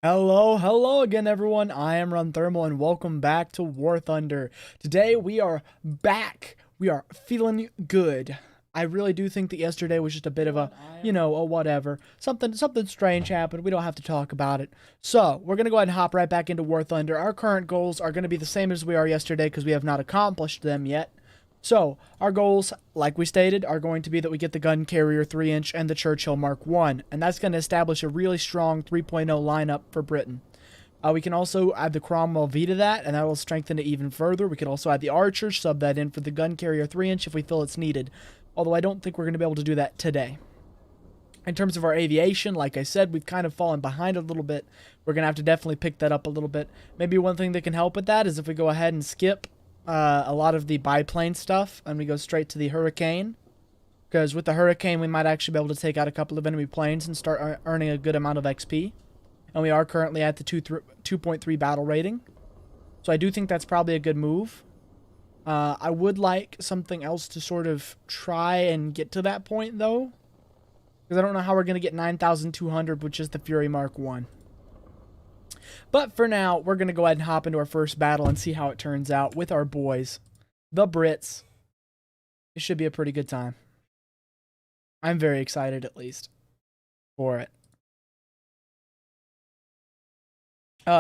Hello again, everyone. I am RunThermal, and welcome back to War Thunder. Today we are back. We are feeling good. I really do think that yesterday was just a bit of a whatever. Something strange happened. We don't have to talk about it. So we're gonna go ahead and hop right back into War Thunder. Our current goals are gonna be the same as we are yesterday because we have not accomplished them yet. So, our goals, like we stated, are going to be that we get the gun carrier 3-inch and the Churchill Mark 1, and that's going to establish a really strong 3.0 lineup for Britain. We can also add the Cromwell V to that, and that will strengthen it even further. We could also add the Archer, sub that in for the gun carrier 3-inch if we feel it's needed, although I don't think we're going to be able to do that today. In terms of our aviation, like I said, we've kind of fallen behind a little bit. We're going to have to definitely pick that up a little bit. Maybe one thing that can help with that is if we go ahead and skip a lot of the biplane stuff and we go straight to the Hurricane, because with the Hurricane we might actually be able to take out a couple of enemy planes and start earning a good amount of XP, and we are currently at the 2.3 battle rating, so I do think that's probably a good move. I would like something else to sort of try and get to that point though, because I don't know how we're going to get 9,200 with just the Fury Mark 1. But for now, we're going to go ahead and hop into our first battle and see how it turns out with our boys, the Brits. It should be a pretty good time. I'm very excited, at least, for it.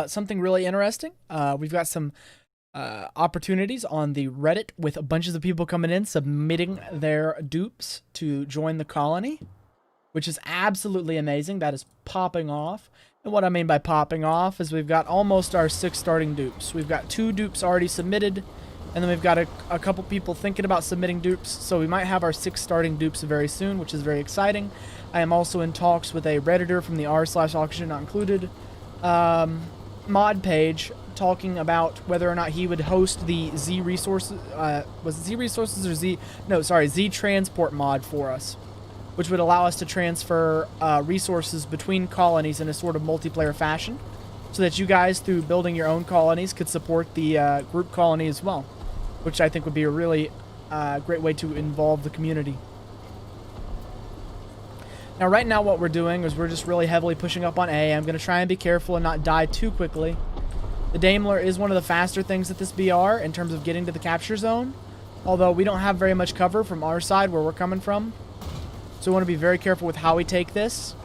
Something really interesting. We've got some opportunities on the Reddit with bunches of people coming in, submitting their dupes to join the colony, which is absolutely amazing. That is popping off. And what I mean by popping off is we've got almost our 6 starting dupes. We've got 2 dupes already submitted, and then we've got a couple people thinking about submitting dupes, so we might have our 6 starting dupes very soon, which is very exciting. I am also in talks with a Redditor from the r/auction not included mod page, talking about whether or not he would host the Z resources, was it Z resources or Z transport mod for us, which would allow us to transfer resources between colonies in a sort of multiplayer fashion, so that you guys, through building your own colonies, could support the group colony as well, which I think would be a really great way to involve the community. Now, right now what we're doing is we're just really heavily pushing up on A. I'm going to try and be careful and not die too quickly. The Daimler is one of the faster things at this BR in terms of getting to the capture zone, although we don't have very much cover from our side where we're coming from. So we want to be very careful with how we take this,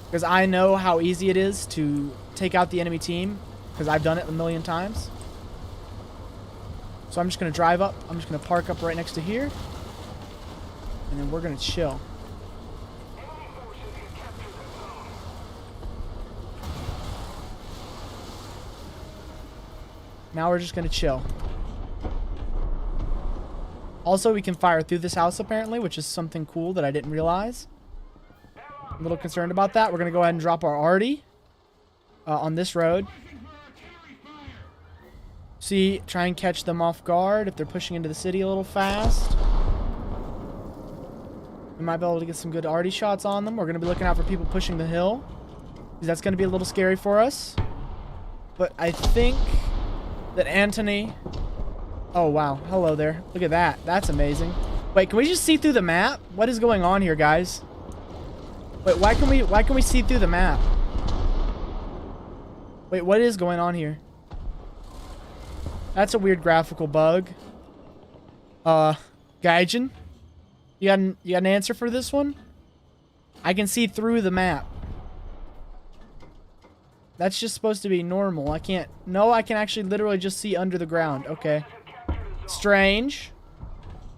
because I know how easy it is to take out the enemy team, because I've done it a million times. So I'm just going to drive up. I'm just going to park up right next to here, and then we're going to chill. Now we're just going to chill. Also, we can fire through this house, apparently, which is something cool that I didn't realize. I'm a little concerned about that. We're going to go ahead and drop our arty on this road. See, try and catch them off guard if they're pushing into the city a little fast. We might be able to get some good arty shots on them. We're going to be looking out for people pushing the hill, because that's going to be a little scary for us. But I think that Anthony... Oh, wow. Hello there. Look at that. That's amazing. Wait, can we just see through the map? What is going on here, guys? Wait, why can we see through the map? Wait, what is going on here? That's a weird graphical bug. Gaijin? You got an answer for this one? I can see through the map. That's just supposed to be normal. I can't... No, I can actually literally just see under the ground. Okay. Strange.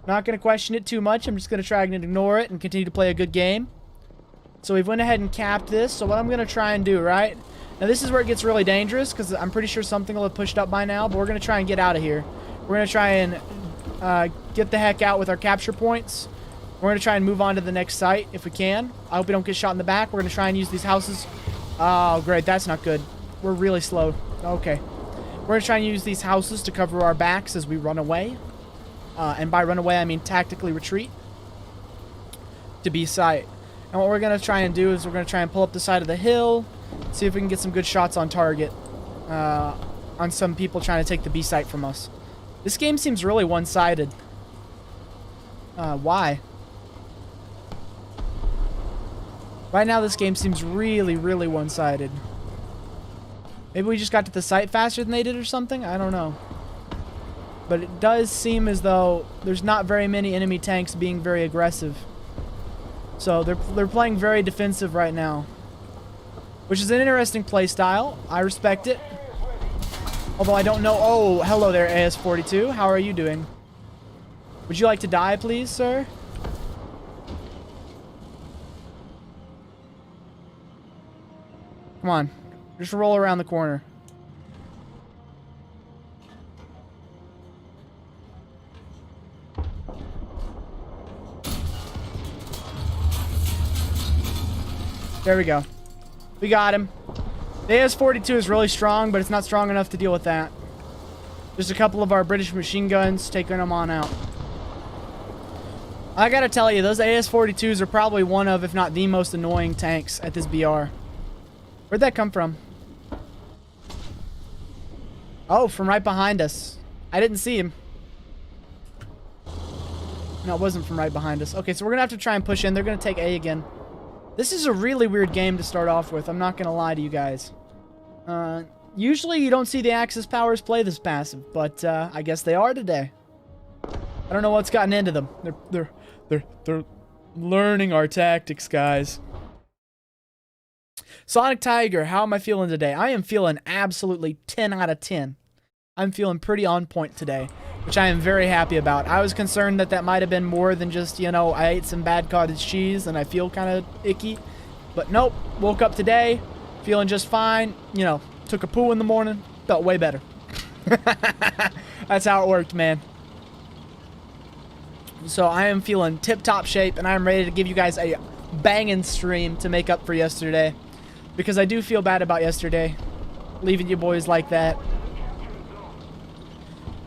Not going to question it too much. I'm just going to try and ignore it and continue to play a good game. So we've went ahead and capped this. So what I'm going to try and do, right? Now this is where it gets really dangerous, because I'm pretty sure something will have pushed up by now, but we're going to try and get out of here. We're going to try and get the heck out with our capture points. We're going to try and move on to the next site if we can. I hope we don't get shot in the back. We're going to try and use these houses. Oh, great. That's not good. We're really slow. Okay. We're going to try and use these houses to cover our backs as we run away. And by run away, I mean tactically retreat to be sight. And what we're going to try and do is we're going to try and pull up the side of the hill, see if we can get some good shots on target on some people trying to take the B site from us. This game seems really one-sided. Why? Right now, this game seems really, really one-sided. Maybe we just got to the site faster than they did or something? I don't know. But it does seem as though there's not very many enemy tanks being very aggressive. So they're playing very defensive right now. Which is an interesting play style. I respect it. Although I don't know... Oh, hello there, AS-42. How are you doing? Would you like to die, please, sir? Come on. Just roll around the corner. There we go. We got him. The AS-42 is really strong, but it's not strong enough to deal with that. There's a couple of our British machine guns taking them on out. I gotta tell you, those AS-42s are probably one of, if not the most annoying tanks at this BR. Where'd that come from? Oh, from right behind us. I didn't see him. No, it wasn't from right behind us. Okay, so we're gonna have to try and push in. They're gonna take A again. This is a really weird game to start off with. I'm not gonna lie to you guys. Usually you don't see the Axis powers play this passive, but I guess they are today. I don't know what's gotten into them. They're learning our tactics, guys. Sonic Tiger, how am I feeling today? I am feeling absolutely 10 out of 10. I'm feeling pretty on point today, which I am very happy about. I was concerned that that might have been more than just, you know, I ate some bad cottage cheese and I feel kind of icky. But nope, woke up today, feeling just fine. You know, took a poo in the morning, felt way better. That's how it worked, man. So I am feeling tip-top shape, and I'm ready to give you guys a banging stream to make up for yesterday. Because I do feel bad about yesterday, leaving you boys like that.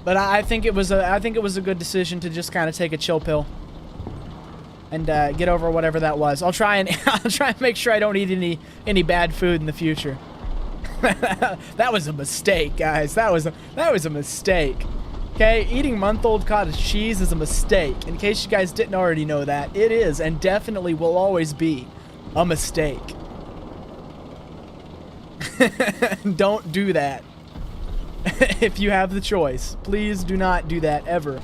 But I think it was a good decision to just kind of take a chill pill and get over whatever that was. I'll try and make sure I don't eat any bad food in the future. That was a mistake, guys. That was a mistake. Okay, eating month-old cottage cheese is a mistake. In case you guys didn't already know that, it is and definitely will always be a mistake. Don't do that. If you have the choice, please do not do that ever.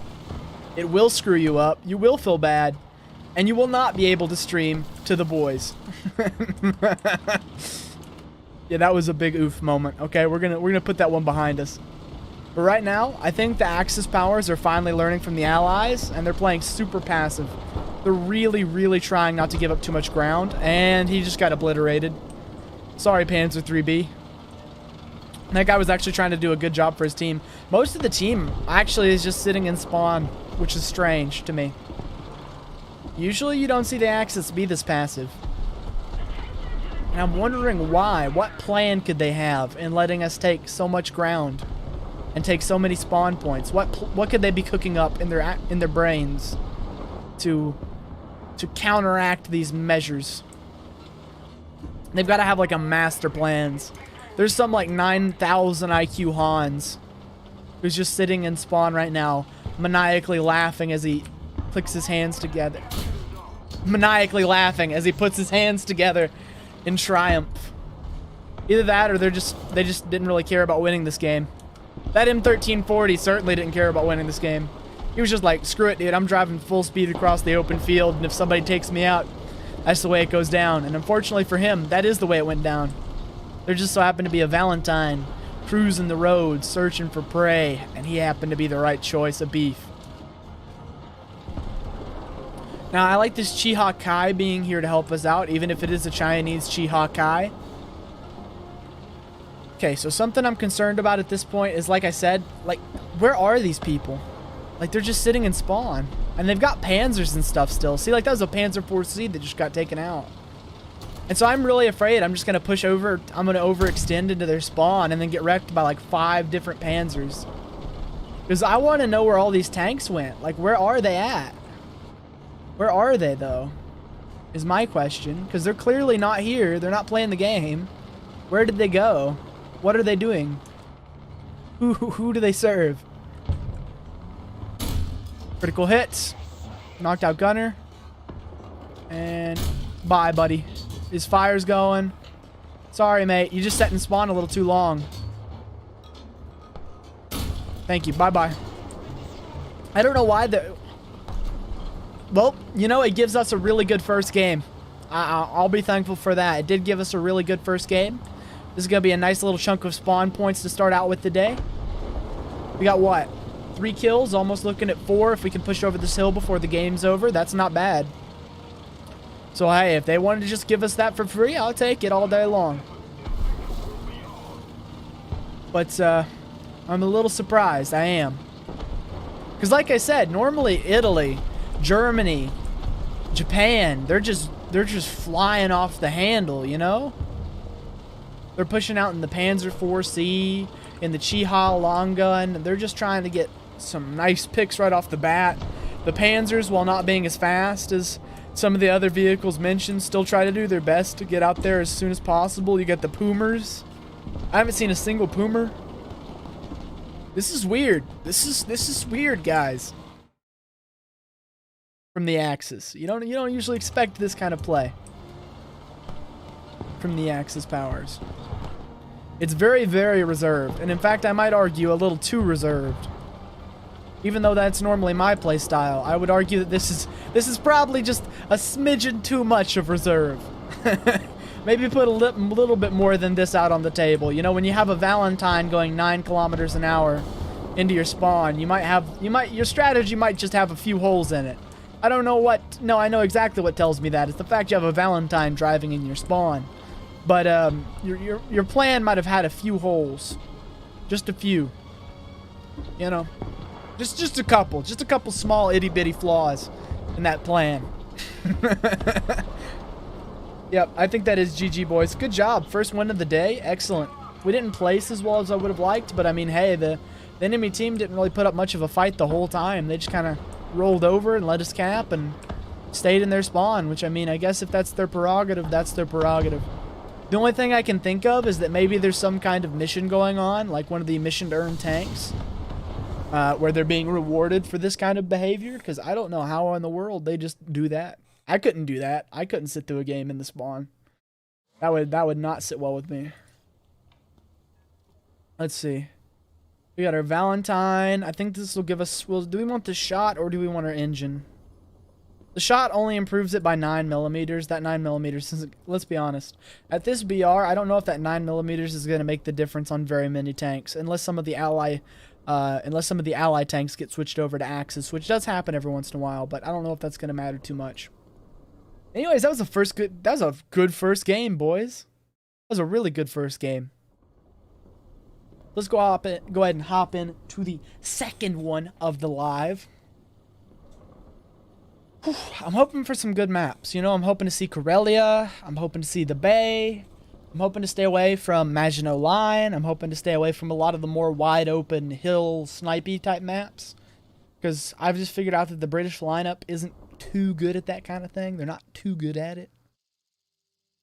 It will screw you up, you will feel bad, and you will not be able to stream to the boys. Yeah, that was a big oof moment. Okay, we're gonna put that one behind us. But right now, I think the Axis powers are finally learning from the Allies, and they're playing super passive. They're really, really trying not to give up too much ground, and he just got obliterated. Sorry, Panzer 3B. That guy was actually trying to do a good job for his team. Most of the team actually is just sitting in spawn, which is strange to me. Usually you don't see the Axis be this passive. And I'm wondering why. What plan could they have in letting us take so much ground and take so many spawn points? What could they be cooking up in their brains to counteract these measures? They've got to have like a master plans. There's some like 9,000 IQ Hans who's just sitting in spawn right now, maniacally laughing as he clicks his hands together. Maniacally laughing as he puts his hands together in triumph. Either that or they just didn't really care about winning this game. That M1340 certainly didn't care about winning this game. He was just like, screw it, dude, I'm driving full speed across the open field, and if somebody takes me out, that's the way it goes down. And unfortunately for him, that is the way it went down. There just so happened to be a Valentine cruising the road, searching for prey, and he happened to be the right choice of beef. Now, I like this Chiha Kai being here to help us out, even if it is a Chinese Chiha Kai. Okay, so something I'm concerned about at this point is, like I said, like, where are these people? Like, they're just sitting in spawn. And they've got Panzers and stuff still. See, like, that was a Panzer 4C that just got taken out. And so I'm really afraid I'm just going to push over. I'm going to overextend into their spawn and then get wrecked by, like, 5 different Panzers. Because I want to know where all these tanks went. Like, where are they at? Where are they, though? Is my question. Because they're clearly not here. They're not playing the game. Where did they go? What are they doing? Who do they serve? Critical hits. Knocked out gunner. And bye, buddy. His fire's going. Sorry, mate. You just sat in spawn a little too long. Thank you. Bye-bye. I don't know why the... Well, you know, it gives us a really good first game. I'll be thankful for that. It did give us a really good first game. This is going to be a nice little chunk of spawn points to start out with today. We got what? 3 kills, almost looking at 4 if we can push over this hill before the game's over. That's not bad. So, hey, if they wanted to just give us that for free, I'll take it all day long. But, I'm a little surprised. I am. Because like I said, normally Italy, Germany, Japan, they're just flying off the handle, you know? They're pushing out in the Panzer IV-C, in the Chiha long gun. They're just trying to get some nice picks right off the bat. The Panzers, while not being as fast as some of the other vehicles mentioned, still try to do their best to get out there as soon as possible. You got the Pumas. I haven't seen a single Puma. This is weird. This is weird, guys. From the Axis. You don't usually expect this kind of play from the Axis powers. It's very, very reserved, and in fact, I might argue a little too reserved. Even though that's normally my play style, I would argue that this is probably just a smidgen too much of reserve. Maybe put a little bit more than this out on the table. You know, when you have a Valentine going 9 kilometers an hour into your spawn, your strategy might just have a few holes in it. I don't know what. No, I know exactly what tells me that. It's the fact you have a Valentine driving in your spawn. But your plan might have had a few holes, just a few. You know, just a couple small itty bitty flaws in that plan. Yep, I think that is GG, boys. Good job. First win of the day. Excellent. We didn't place as well as I would have liked, but I mean, hey, the enemy team didn't really put up much of a fight the whole time. They just kind of rolled over and let us cap and stayed in their spawn, which, I mean, I guess if that's their prerogative, that's their prerogative. The only thing I can think of is that maybe there's some kind of mission going on, like one of the mission to earn tanks, where they're being rewarded for this kind of behavior, because I don't know how in the world they just do that. I couldn't do that. I couldn't sit through a game in the spawn. That would not sit well with me. Let's see. We got our Valentine. I think this will give us... Well, do we want the shot or do we want our engine? The shot only improves it by 9mm. That 9mm isn't... Let's be honest. At this BR, I don't know if that 9mm is going to make the difference on very many tanks, unless some of the ally tanks get switched over to Axis, which does happen every once in a while, but I don't know if that's going to matter too much. Anyways, that was a good first game, boys. That was a really good first game. Let's go ahead and hop in to the second one of the live. Whew, I'm hoping for some good maps. You know, I'm hoping to see Karelia. I'm hoping to see the Bay. I'm hoping to stay away from Maginot Line. I'm hoping to stay away from a lot of the more wide open hill snipey type maps. Because I've just figured out that the British lineup isn't too good at that kind of thing. They're not too good at it.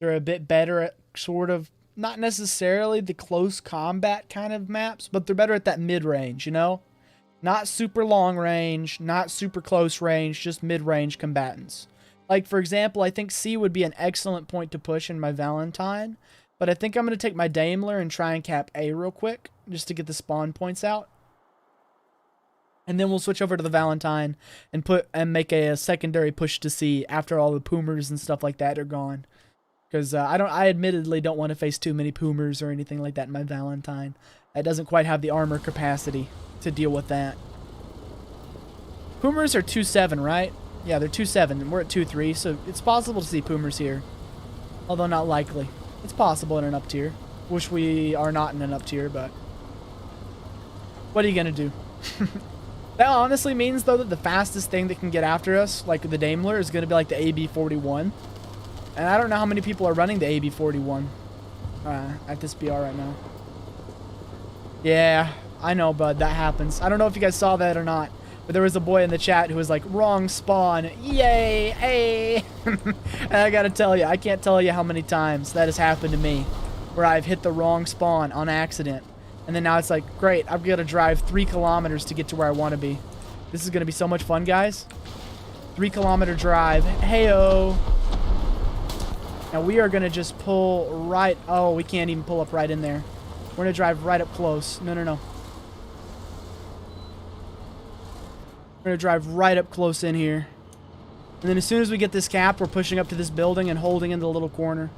They're a bit better at sort of, not necessarily the close combat kind of maps, but they're better at that mid-range, you know? Not super long range, not super close range, just mid-range combatants. Like, for example, I think C would be an excellent point to push in my Valentine, but I think I'm going to take my Daimler and try and cap A real quick, just to get the spawn points out. And then we'll switch over to the Valentine and make a secondary push to C after all the Pumas and stuff like that are gone. Because I admittedly don't want to face too many Pumas or anything like that in my Valentine. It doesn't quite have the armor capacity to deal with that. Pumas are 2.7, right? Yeah, they're 2.7, and we're at 2.3, so it's possible to see Pumas here. Although not likely. It's possible in an up tier. Wish we are not in an up tier, but what are you going to do? That honestly means, though, that the fastest thing that can get after us, like the Daimler, is going to be like the AB41. And I don't know how many people are running the AB41 at this BR right now. Yeah, I know, bud. That happens. I don't know if you guys saw that or not, but there was a boy in the chat who was like, wrong spawn. Yay, hey. And I got to tell you, I can't tell you how many times that has happened to me, where I've hit the wrong spawn on accident. And then now it's like, great, I've got to drive 3 kilometers to get to where I want to be. This is going to be so much fun, guys. 3-kilometer drive. Hey-o. Now we are going to just pull right... Oh, we can't even pull up right in there. We're going to drive right up close. No, no, no. We're going to drive right up close in here. And then as soon as we get this cap, we're pushing up to this building and holding in the little corner.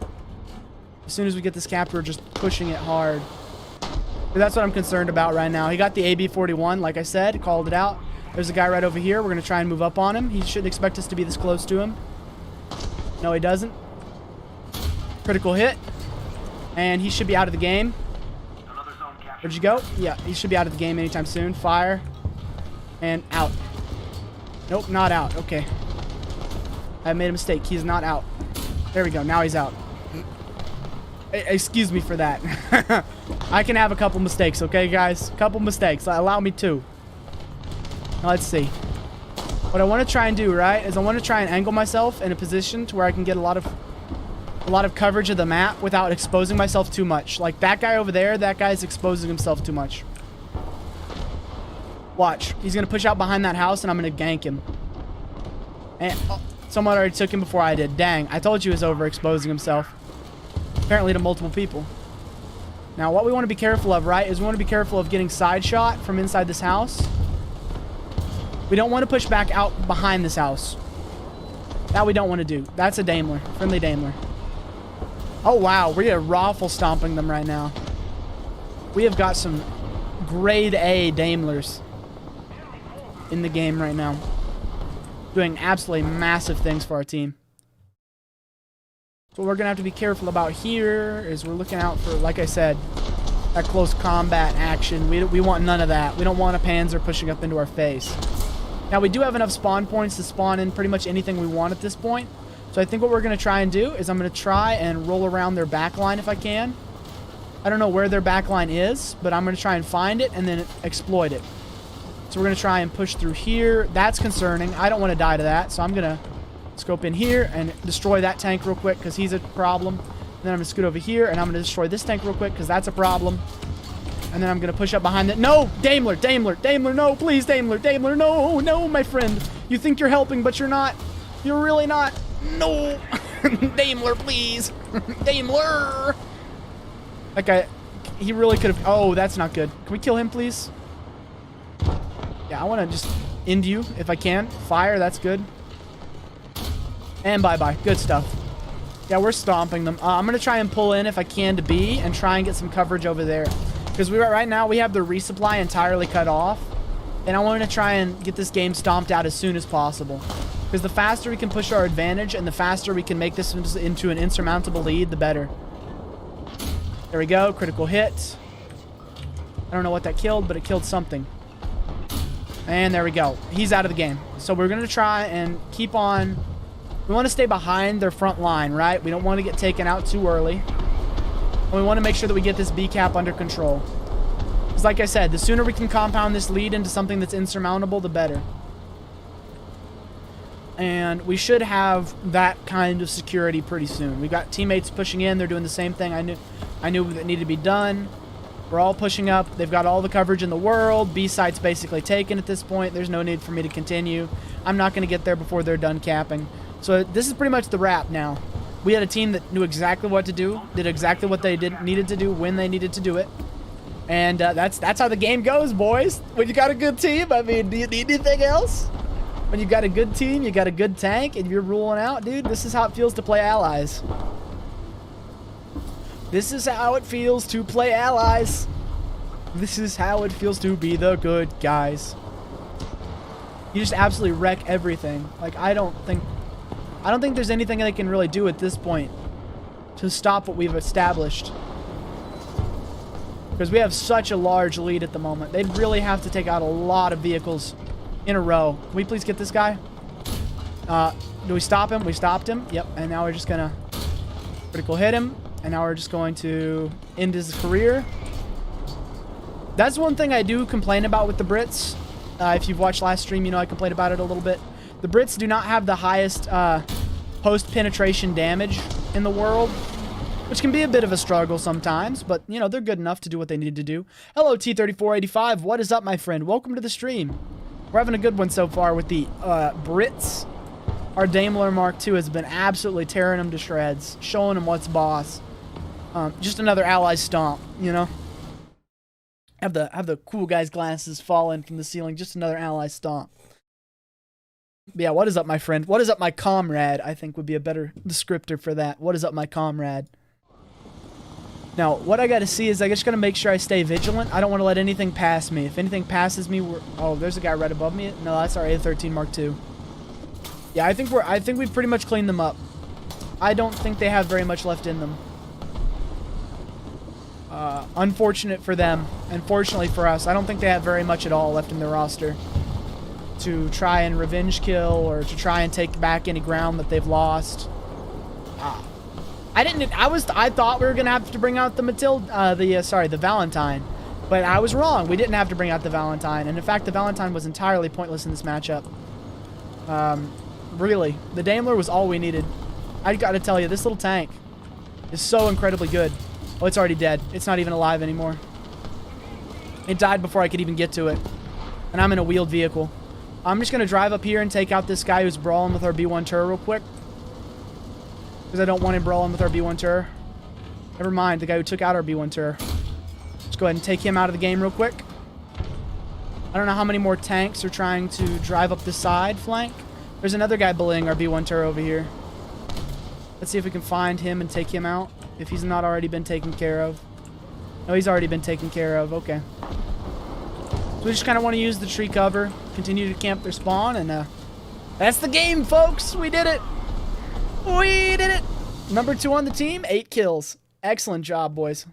As soon as we get this cap, we're just pushing it hard. But that's what I'm concerned about right now. He got the AB-41, like I said, called it out. There's a guy right over here. We're going to try and move up on him. He shouldn't expect us to be this close to him. No, he doesn't. Critical hit. And he should be out of the game. Where'd you go? Yeah, he should be out of the game anytime soon. Fire. And out. Nope, not out. Okay. I made a mistake. He's not out. There we go. Now he's out. Excuse me for that. I can have a couple mistakes, okay, guys? Couple mistakes. Allow me to. Now, let's see. What I want to try and do, right, is I want to try and angle myself in a position to where I can get a lot of coverage of the map without exposing myself too much. Like that guy over there, that guy's exposing himself too much. Watch. He's going to push out behind that house, and I'm going to gank him. And oh, someone already took him before I did. Dang, I told you he was overexposing himself. Apparently to multiple people. Now, what we want to be careful of, right, is we want to be careful of getting side shot from inside this house. We don't want to push back out behind this house. That we don't want to do. That's a Daimler. Friendly Daimler. Oh, wow. We are raffle stomping them right now. We have got some grade A Daimlers in the game right now. Doing absolutely massive things for our team. What we're going to have to be careful about here is we're looking out for, like I said, that close combat action. We want none of that. We don't want a Panzer pushing up into our face. Now, we do have enough spawn points to spawn in pretty much anything we want at this point. So I think what we're going to try and do is I'm going to try and roll around their backline if I can. I don't know where their backline is, but I'm going to try and find it and then exploit it. So we're going to try and push through here. That's concerning. I don't want to die to that, so I'm going to scope in here and destroy that tank real quick because he's a problem. And then I'm going to scoot over here and I'm going to destroy this tank real quick because that's a problem. And then I'm going to push up behind it. No! Daimler! Daimler! Daimler! No! Please, Daimler! Daimler! No! No, my friend! You think you're helping, but you're not. You're really not. No! Daimler, please! Daimler! That guy, he really could have... Oh, that's not good. Can we kill him, please? Yeah, I want to just end you if I can. Fire, that's good. And bye-bye. Good stuff. Yeah, we're stomping them. I'm going to try and pull in if I can to B and try and get some coverage over there. Because right now we have the resupply entirely cut off. And I want to try and get this game stomped out as soon as possible. Because the faster we can push our advantage and the faster we can make this into an insurmountable lead, the better. There we go. Critical hit. I don't know what that killed, but it killed something. And there we go. He's out of the game. So we're going to try and keep on... We want to stay behind their front line, right? We don't want to get taken out too early. And we want to make sure that we get this B cap under control. Because like I said, the sooner we can compound this lead into something that's insurmountable, the better. And we should have that kind of security pretty soon. We've got teammates pushing in. They're doing the same thing I knew that needed to be done. We're all pushing up. They've got all the coverage in the world. B site's basically taken at this point. There's no need for me to continue. I'm not going to get there before they're done capping. So this is pretty much the wrap now. We had a team that knew exactly what to do, did exactly what they needed to do when they needed to do it. And that's how the game goes, boys. When you got a good team, I mean, do you need anything else? When you got a good team, you got a good tank, and you're ruling out, dude, this is how it feels to play allies. This is how it feels to play allies. This is how it feels to be the good guys. You just absolutely wreck everything. Like, I don't think there's anything they can really do at this point to stop what we've established. Because we have such a large lead at the moment. They'd really have to take out a lot of vehicles in a row. Can we please get this guy? Do we stop him? We stopped him. Yep. And now we're just going to critical hit him. And now we're just going to end his career. That's one thing I do complain about with the Brits. If you've watched last stream, you know I complained about it a little bit. The Brits do not have the highest post-penetration damage in the world, which can be a bit of a struggle sometimes, but, you know, they're good enough to do what they need to do. Hello, T3485. What is up, my friend? Welcome to the stream. We're having a good one so far with the Brits. Our Daimler Mark II has been absolutely tearing them to shreds, showing them what's boss. Just another ally stomp, you know? Have the cool guy's glasses falling from the ceiling. Just another ally stomp. Yeah, what is up, my friend? What is up, my comrade? I think would be a better descriptor for that. What is up, my comrade? Now, what I got to see is I just got to make sure I stay vigilant. I don't want to let anything pass me. If anything passes me, oh, there's a guy right above me. No, that's our A-13 Mark II. Yeah, I think we've pretty much cleaned them up. I don't think they have very much left in them. Unfortunate for them, and fortunately for us, I don't think they have very much at all left in their roster to try and revenge kill or to try and take back any ground that they've lost. I thought we were gonna have to bring out the the Valentine, but I was wrong. We didn't have to bring out the Valentine, and in fact, the Valentine was entirely pointless in this matchup. Really, the Daimler was all we needed. I gotta tell you, this little tank is so incredibly good. Oh, it's already dead. It's not even alive anymore. It died before I could even get to it, and I'm in a wheeled vehicle. I'm just gonna drive up here and take out this guy who's brawling with our B1 turret real quick. Because I don't want him brawling with our B1 turret. Never mind, the guy who took out our B1 turret. Let's go ahead and take him out of the game real quick. I don't know how many more tanks are trying to drive up the side flank. There's another guy bullying our B1 turret over here. Let's see if we can find him and take him out. If he's not already been taken care of. No, he's already been taken care of. Okay. So we just kind of want to use the tree cover. Continue to camp their spawn. And that's the game, folks. We did it. We did it! Number 2 on the team, 8 kills. Excellent job, boys.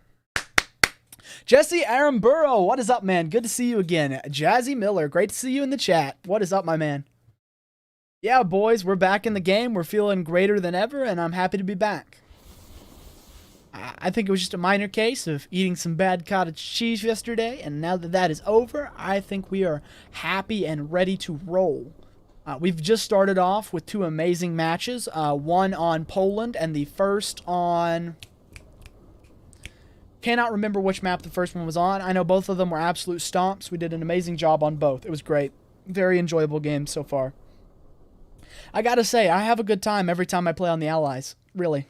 Jesse Aramburo, what is up, man? Good to see you again. Jazzy Miller, great to see you in the chat. What is up, my man? Yeah, boys, we're back in the game. We're feeling greater than ever, and I'm happy to be back. I think it was just a minor case of eating some bad cottage cheese yesterday, and now that that is over, I think we are happy and ready to roll. We've just started off with 2 amazing matches, one on Poland and the first on... Cannot remember which map the first one was on. I know both of them were absolute stomps. We did an amazing job on both. It was great. Very enjoyable game so far. I gotta say, I have a good time every time I play on the Allies. Really.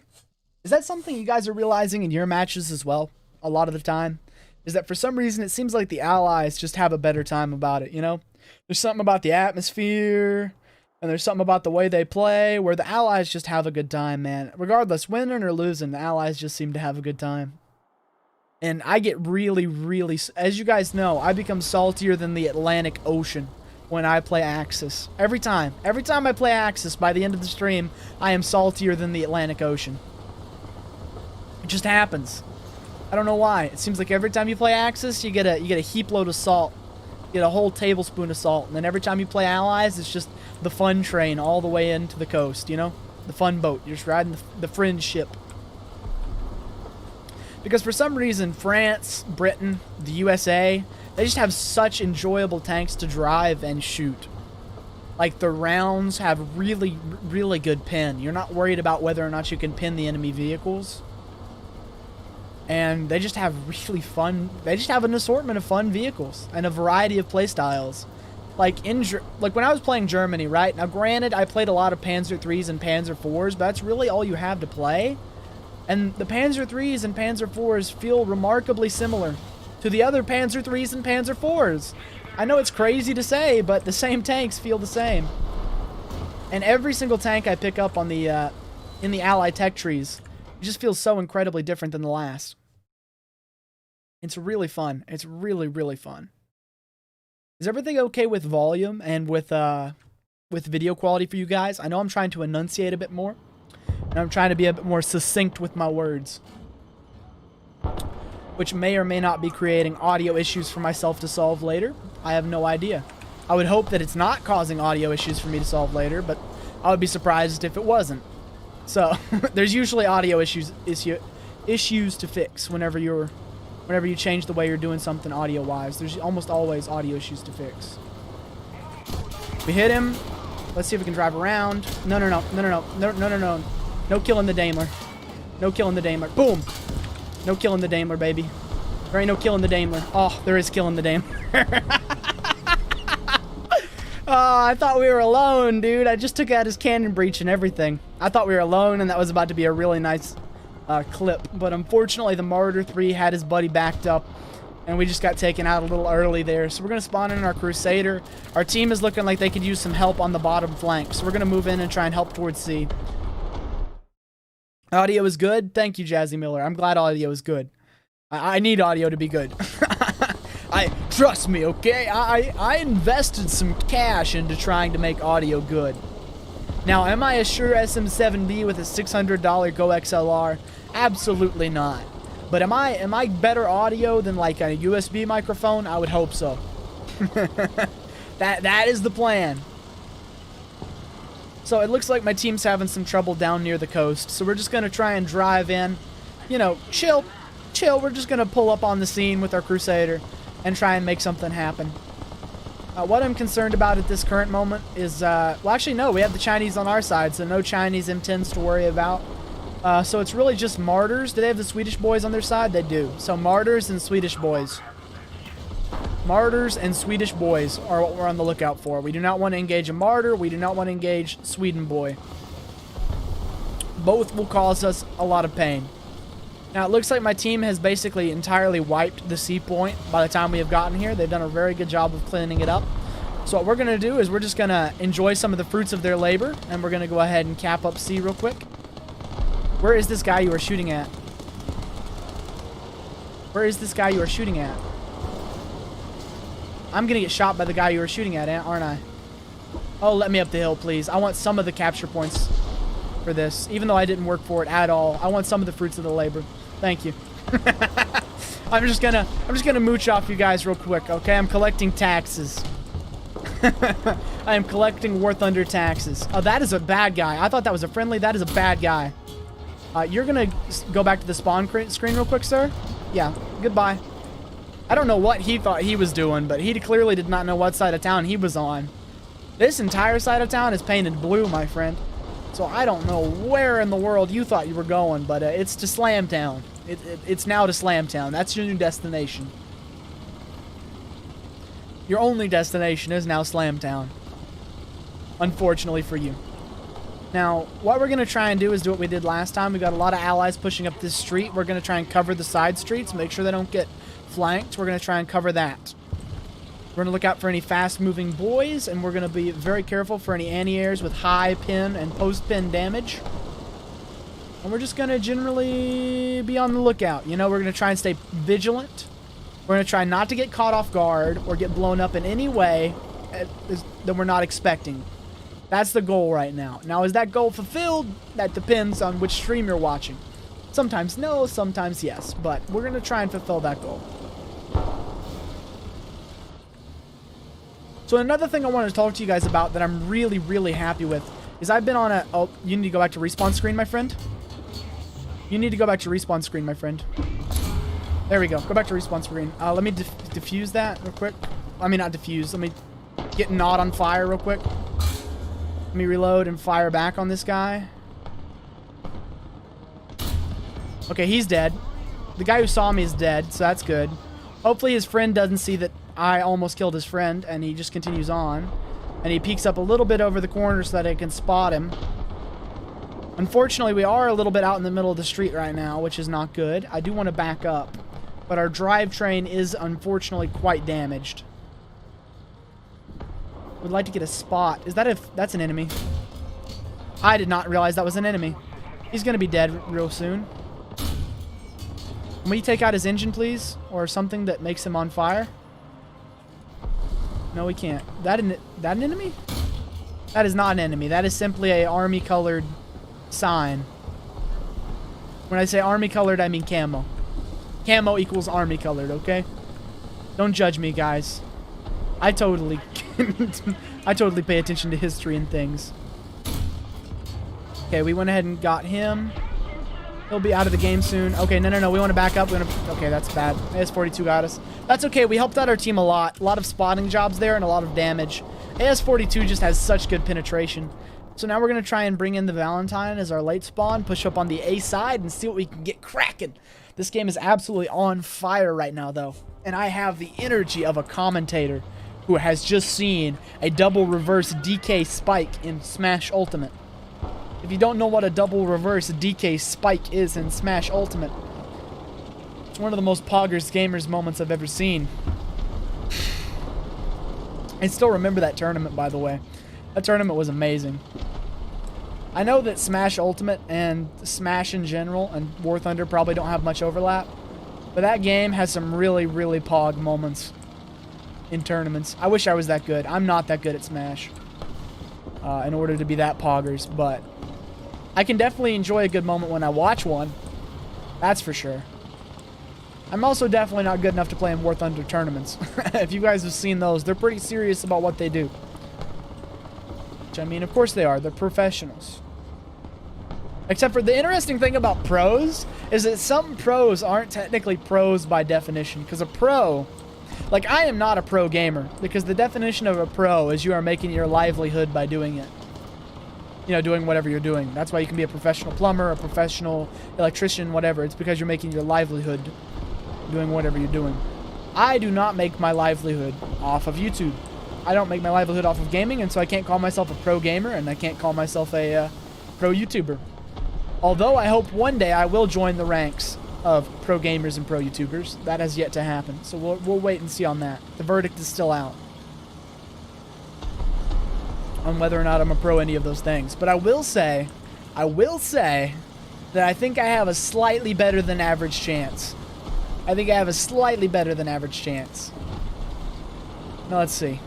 Is that something you guys are realizing in your matches as well? A lot of the time? Is that for some reason it seems like the Allies just have a better time about it, you know? There's something about the atmosphere, and there's something about the way they play, where the Allies just have a good time, man. Regardless, winning or losing, the Allies just seem to have a good time. And I get really, really... As you guys know, I become saltier than the Atlantic Ocean when I play Axis. Every time. Every time I play Axis, by the end of the stream, I am saltier than the Atlantic Ocean. It just happens. I don't know why. It seems like every time you play Axis, you get a heap load of salt. You get a whole tablespoon of salt. And then every time you play Allies, it's just the fun train all the way into the coast, you know? The fun boat. You're just riding the fringe ship. Because for some reason, France, Britain, the USA, they just have such enjoyable tanks to drive and shoot. Like, the rounds have really, really good pin. You're not worried about whether or not you can pin the enemy vehicles. And they just have really fun... They just have an assortment of fun vehicles and a variety of playstyles. Like when I was playing Germany, right? Now, granted, I played a lot of Panzer IIIs and Panzer IVs, but that's really all you have to play. And the Panzer IIIs and Panzer IVs feel remarkably similar to the other Panzer IIIs and Panzer IVs. I know it's crazy to say, but the same tanks feel the same. And every single tank I pick up on the in the Allied tech trees, it just feels so incredibly different than the last. It's really fun. It's really, really fun. Is everything okay with volume and with video quality for you guys? I know I'm trying to enunciate a bit more. And I'm trying to be a bit more succinct with my words. Which may or may not be creating audio issues for myself to solve later. I have no idea. I would hope that it's not causing audio issues for me to solve later, but I would be surprised if it wasn't. So, there's usually audio issues to fix whenever you change the way you're doing something audio-wise. There's almost always audio issues to fix. We hit him. Let's see if we can drive around. No. No killing the Daimler. No killing the Daimler. Boom! No killing the Daimler, baby. There ain't no killing the Daimler. Oh, there is killing the Daimler. Oh, I thought we were alone, dude. I just took out his cannon breach and everything. I thought we were alone, and that was about to be a really nice clip. But unfortunately, the Martyr 3 had his buddy backed up, And we just got taken out a little early there. So we're going to spawn in our Crusader. Our team is looking like they could use some help on the bottom flank. So we're going to move in and try and help towards C. Audio is good. Thank you, Jazzy Miller. I'm glad audio is good. I need audio to be good. Trust me, okay? I invested some cash into trying to make audio good. Now, am I a Shure SM7B with a $600 Go XLR? Absolutely not. But am I better audio than like a USB microphone? I would hope so. That is the plan. So it looks like my team's having some trouble down near the coast. So we're just gonna try and drive in. You know, chill. We're just gonna pull up on the scene with our Crusader and try and make something happen. What I'm concerned about at this current moment is, well, actually, no, we have the Chinese on our side, so no Chinese M10s to worry about. So it's really just Martyrs. Do they have the Swedish boys on their side? They do. So Martyrs and Swedish boys. Martyrs and Swedish boys are what we're on the lookout for. We do not want to engage a Martyr. We do not want to engage Sweden boy. Both will cause us a lot of pain. Now, it looks like my team has basically entirely wiped the C point by the time we have gotten here. They've done a very good job of cleaning it up. So what we're going to do is we're just going to enjoy some of the fruits of their labor, and we're going to go ahead and cap up C real quick. Where is this guy you are shooting at? Where is this guy you are shooting at? I'm going to get shot by the guy you were shooting at, aren't I? Oh, let me up the hill, please. I want some of the capture points for this, even though I didn't work for it at all. I want some of the fruits of the labor. Thank you. I'm just gonna mooch off you guys real quick, okay? I'm collecting taxes. I am collecting War Thunder taxes. Oh, that is a bad guy. I thought that was a friendly. That is a bad guy. You're gonna go back to the spawn screen real quick, sir? Yeah, goodbye. I don't know what he thought he was doing, but he clearly did not know what side of town he was on. This entire side of town is painted blue, my friend. So I don't know where in the world you thought you were going, but it's to Slamtown. It's now to Slamtown. That's your new destination. Your only destination is now Slamtown. Unfortunately for you. Now, what we're going to try and do is do what we did last time. We got a lot of allies pushing up this street. We're going to try and cover the side streets, make sure they don't get flanked. We're going to try and cover that. We're going to look out for any fast-moving boys, and we're going to be very careful for any anti-airs with high pin and post-pin damage. And we're just going to generally be on the lookout. You know, we're going to try and stay vigilant. We're going to try not to get caught off guard or get blown up in any way that we're not expecting. That's the goal right now. Now, is that goal fulfilled? That depends on which stream you're watching. Sometimes no, sometimes yes. But we're going to try and fulfill that goal. So another thing I wanted to talk to you guys about that I'm really, really happy with is I've been on a... Oh, you need to go back to respawn screen, my friend. You need to go back to respawn screen, my friend. There we go. Go back to respawn screen. Let me diffuse that real quick. I mean, not diffuse. Let me get not on fire real quick. Let me reload and fire back on this guy. Okay, he's dead. The guy who saw me is dead, so that's good. Hopefully his friend doesn't see that I almost killed his friend, and he just continues on. And he peeks up a little bit over the corner so that I can spot him. Unfortunately, we are a little bit out in the middle of the street right now, which is not good. I do want to back up. But our drivetrain is unfortunately quite damaged. Would like to get a spot. Is that that's an enemy? I did not realize that was an enemy. He's going to be dead real soon. Can we take out his engine, please? Or something that makes him on fire? No, we can't. That an enemy? That is not an enemy. That is simply a army-colored sign. When I say army-colored, I mean camo. Camo equals army-colored, okay? Don't judge me, guys. I totally pay attention to history and things. Okay, we went ahead and got him. He'll be out of the game soon. Okay, no. We want to back up. Okay, that's bad. AS-42 got us. That's okay. We helped out our team a lot. A lot of spotting jobs there and a lot of damage. AS-42 just has such good penetration. So now we're going to try and bring in the Valentine as our late spawn. Push up on the A side and see what we can get cracking. This game is absolutely on fire right now, though. And I have the energy of a commentator who has just seen a double reverse DK spike in Smash Ultimate. If you don't know what a double reverse DK spike is in Smash Ultimate, It's one of the most poggers gamers moments I've ever seen. I still remember that tournament, by the way. That tournament was amazing. I know that Smash Ultimate and Smash in general and War Thunder probably don't have much overlap, but that game has some really, really pog moments in tournaments. I wish I was that good. I'm not that good at Smash in order to be that poggers, but I can definitely enjoy a good moment when I watch one. That's for sure. I'm also definitely not good enough to play in War Thunder tournaments. If you guys have seen those, they're pretty serious about what they do. Which, I mean, of course they are. They're professionals. Except for the interesting thing about pros is that some pros aren't technically pros by definition. Because a pro, like I am not a pro gamer. Because the definition of a pro is you are making your livelihood by doing it. You know, doing whatever you're doing. That's why you can be a professional plumber, a professional electrician, whatever. It's because you're making your livelihood doing whatever you're doing. I do not make my livelihood off of YouTube. I don't make my livelihood off of gaming, and so I can't call myself a pro gamer, and I can't call myself a pro YouTuber. Although I hope one day I will join the ranks of pro gamers and pro YouTubers. That has yet to happen, so we'll wait and see on that. The verdict is still out on whether or not I'm a pro any of those things. But I will say that I think I have a slightly better than average chance. I think I have a slightly better than average chance. Now let's see.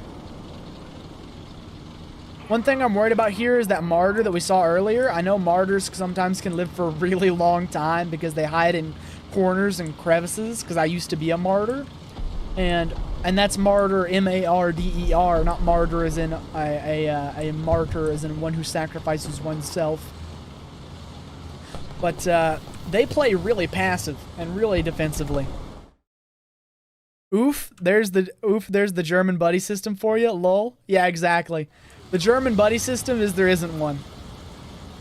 One thing I'm worried about here is that martyr that we saw earlier. I know martyrs sometimes can live for a really long time because they hide in corners and crevices, because I used to be a martyr. And that's martyr, M-A-R-D-E-R, not martyr as in a martyr as in one who sacrifices oneself. But they play really passive and really defensively. Oof, there's the German buddy system for you, lol. Yeah, exactly. The German buddy system is there isn't one.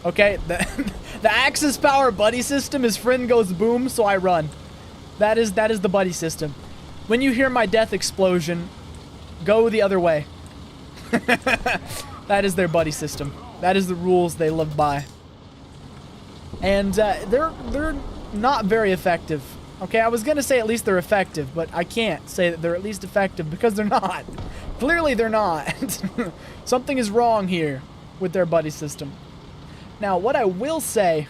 Okay, the Axis Power buddy system is friend goes boom, so I run. That is the buddy system. When you hear my death explosion, go the other way. That is their buddy system. That is the rules they live by. And they're not very effective. Okay, I was gonna say at least they're effective, but I can't say that they're at least effective because they're not. Clearly they're not. Something is wrong here with their buddy system. Now, what I will say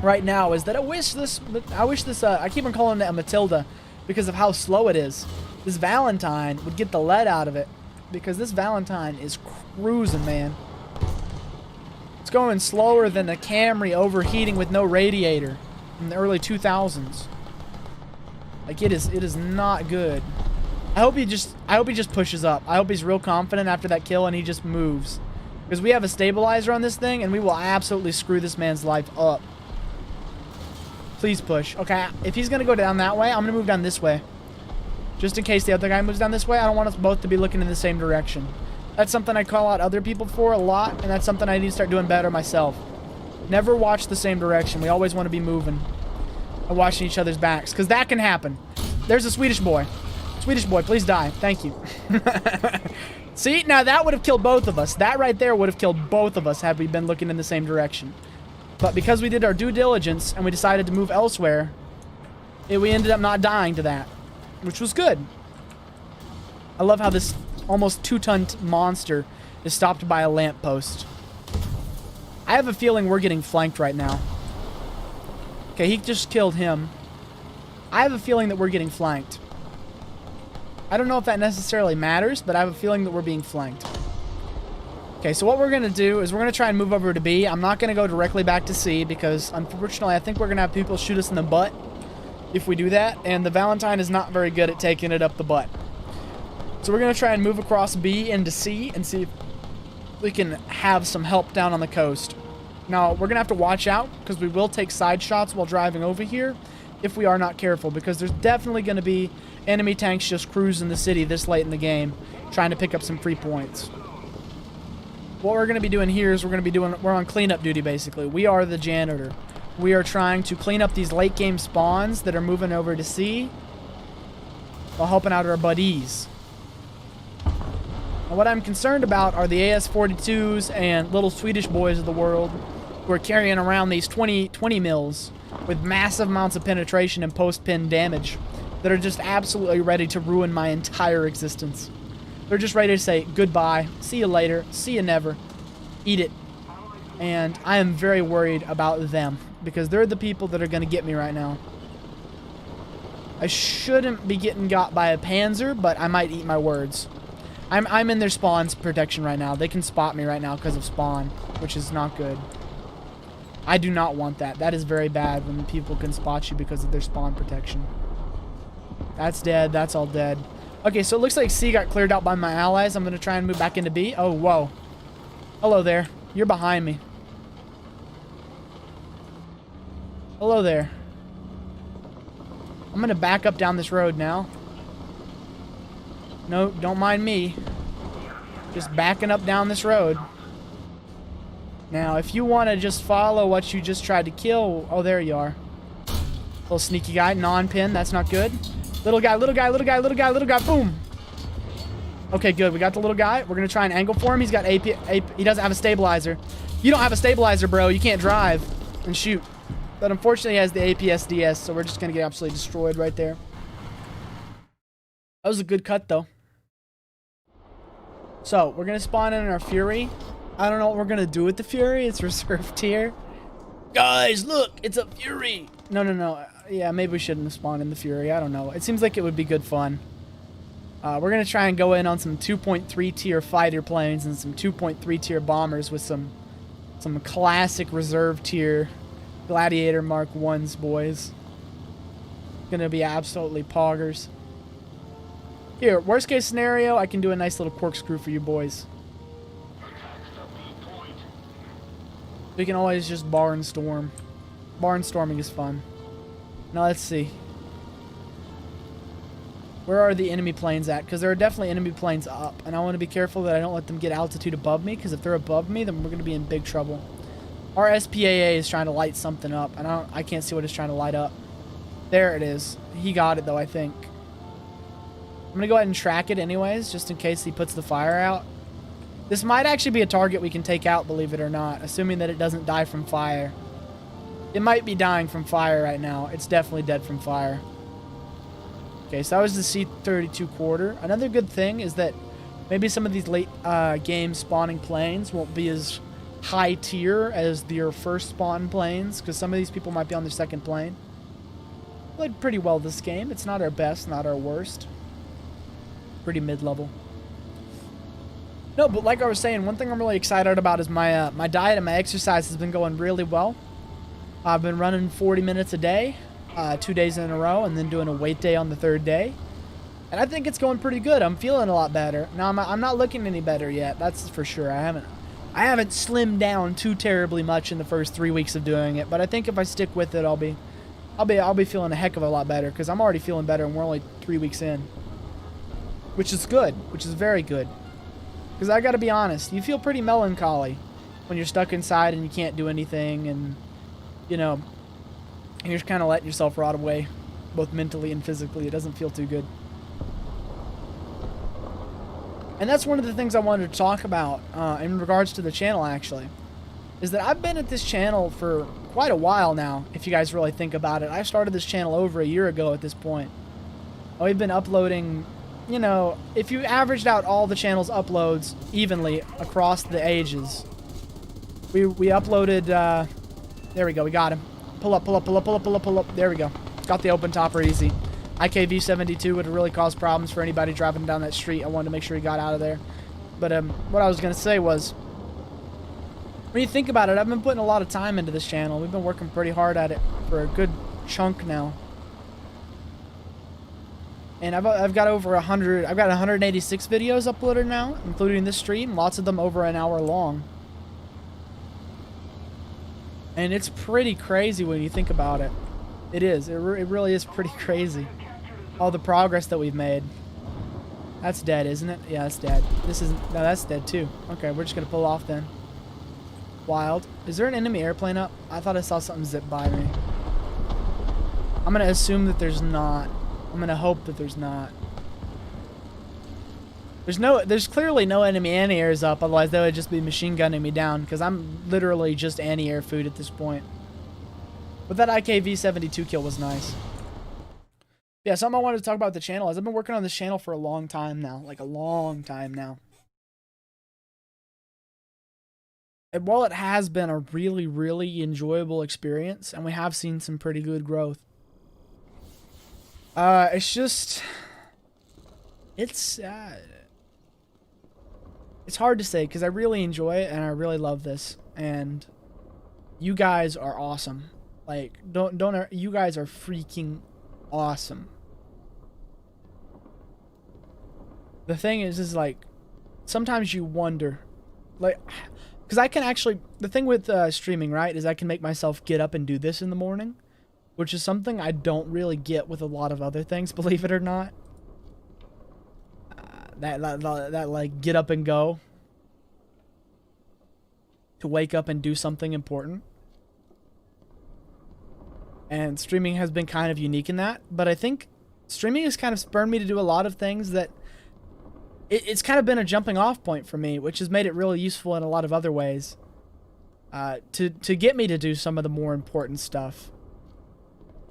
right now is that I wish this, I keep on calling it a Matilda because of how slow it is. This Valentine would get the lead out of it because this Valentine is cruising, man. It's going slower than a Camry overheating with no radiator in the early 2000s. Like it is not good. I hope he just pushes up. I hope he's real confident after that kill and he just moves. Because we have a stabilizer on this thing and we will absolutely screw this man's life up. Please push. Okay, if he's going to go down that way, I'm going to move down this way. Just in case the other guy moves down this way, I don't want us both to be looking in the same direction. That's something I call out other people for a lot, and that's something I need to start doing better myself. Never watch the same direction. We always want to be moving and watching each other's backs, because that can happen. There's a Swedish boy. Swedish boy, please die. Thank you. See, now that would have killed both of us. That right there would have killed both of us had we been looking in the same direction. But because we did our due diligence and we decided to move elsewhere, we ended up not dying to that, which was good. I love how this almost 2-ton monster is stopped by a lamppost. I have a feeling we're getting flanked right now. Okay, he just killed him. I have a feeling that we're getting flanked. I don't know if that necessarily matters, but I have a feeling that we're being flanked. Okay, so what we're going to do is we're going to try and move over to B. I'm not going to go directly back to C because, unfortunately, I think we're going to have people shoot us in the butt if we do that, and the Valentine is not very good at taking it up the butt. So we're going to try and move across B into C and see if we can have some help down on the coast. Now, we're going to have to watch out because we will take side shots while driving over here if we are not careful, because there's definitely going to be enemy tanks just cruising the city this late in the game trying to pick up some free points. What we're going to be doing here is we're on cleanup duty, basically. We are the janitor. We are trying to clean up these late game spawns that are moving over to C while helping out our buddies. Now, what I'm concerned about are the AS-42s and little Swedish boys of the world who are carrying around these 20 mils with massive amounts of penetration and post-pin damage that are just absolutely ready to ruin my entire existence. They're just ready to say goodbye, see you later, see you never, eat it. And I am very worried about them because they're the people that are going to get me right now. I shouldn't be getting got by a Panzer, but I might eat my words. I'm in their spawn's protection right now. They can spot me right now because of spawn, which is not good. I do not want that. That is very bad when people can spot you because of their spawn protection. That's dead. That's all dead. Okay, so it looks like C got cleared out by my allies. I'm going to try and move back into B. Oh, whoa. Hello there. You're behind me. Hello there. I'm going to back up down this road now. No, don't mind me. Just backing up down this road. Now, if you want to just follow what you just tried to kill... Oh, there you are. Little sneaky guy. Non-pin. That's not good. Little guy, little guy, little guy, little guy, little guy. Boom. Okay, good. We got the little guy. We're going to try and angle for him. He's got AP. He doesn't have a stabilizer. You don't have a stabilizer, bro. You can't drive and shoot. But unfortunately, he has the APSDS, so we're just going to get absolutely destroyed right there. That was a good cut, though. So, we're going to spawn in our Fury. I don't know what we're going to do with the Fury. It's reserve tier. Guys, look! It's a Fury! No. Yeah, maybe we shouldn't have spawned in the Fury. I don't know. It seems like it would be good fun. We're going to try and go in on some 2.3 tier fighter planes and some 2.3 tier bombers with some classic reserve tier Gladiator Mark 1s, boys. Gonna be absolutely poggers. Here, worst case scenario, I can do a nice little corkscrew for you boys. We can always just barnstorm. Barnstorming is fun. Now let's see. Where are the enemy planes at? Because there are definitely enemy planes up. And I want to be careful that I don't let them get altitude above me. Because if they're above me, then we're going to be in big trouble. Our SPAA is trying to light something up. And I can't see what it's trying to light up. There it is. He got it though, I think. I'm going to go ahead and track it anyways. Just in case he puts the fire out. This might actually be a target we can take out, believe it or not. Assuming that it doesn't die from fire. It might be dying from fire right now. It's definitely dead from fire. Okay, so that was the C-32 quarter. Another good thing is that maybe some of these late game spawning planes won't be as high tier as your first spawn planes, because some of these people might be on their second plane. Played pretty well this game. It's not our best, not our worst. Pretty mid-level. No, but like I was saying, one thing I'm really excited about is my my diet and my exercise has been going really well. I've been running 40 minutes a day, 2 days in a row, and then doing a weight day on the third day. And I think it's going pretty good. I'm feeling a lot better. Now, I'm not looking any better yet. That's for sure. I haven't slimmed down too terribly much in the first 3 weeks of doing it. But I think if I stick with it, I'll be feeling a heck of a lot better, because I'm already feeling better, and we're only 3 weeks in, which is good, which is very good. Because I got to be honest, you feel pretty melancholy when you're stuck inside and you can't do anything, and you know, you're just kind of letting yourself rot away, both mentally and physically. It doesn't feel too good. And that's one of the things I wanted to talk about in regards to the channel, actually, is that I've been at this channel for quite a while now, if you guys really think about it. I started this channel over a year ago at this point. We've been uploading, you know, if you averaged out all the channel's uploads evenly across the ages, we uploaded, there we go, we got him. Pull up, pull up, pull up, pull up, pull up, pull up. There we go. Got the open topper easy. IKV-72 would have really caused problems for anybody driving down that street. I wanted to make sure he got out of there. But what I was going to say was, when you think about it, I've been putting a lot of time into this channel. We've been working pretty hard at it for a good chunk now. And I've got over 100, I've got 186 videos uploaded now, including this stream, lots of them over an hour long. And it's pretty crazy when you think about it. It is. It really is pretty crazy. All the progress that we've made. That's dead, isn't it? Yeah, that's dead. This isn't. No, that's dead too. Okay, we're just going to pull off then. Wild. Is there an enemy airplane up? I thought I saw something zip by me. I'm going to assume that there's not. I'm going to hope that there's not. There's clearly no enemy anti-airs up, otherwise they would just be machine gunning me down, because I'm literally just anti-air food at this point. But that IKV-72 kill was nice. Yeah, something I wanted to talk about the channel is I've been working on this channel for a long time now. Like a long time now. And while it has been a really, really enjoyable experience, and we have seen some pretty good growth, it's just... It's hard to say because I really enjoy it and I really love this, and you guys are awesome. Like, you guys are freaking awesome. The thing is like, sometimes you wonder, like, because I can actually, the thing with streaming, right, is I can make myself get up and do this in the morning, which is something I don't really get with a lot of other things, believe it or not. That like get up and go, to wake up and do something important. And streaming has been kind of unique in that, but I think streaming has kind of spurred me to do a lot of things that it's kind of been a jumping off point for me, which has made it really useful in a lot of other ways, to get me to do some of the more important stuff.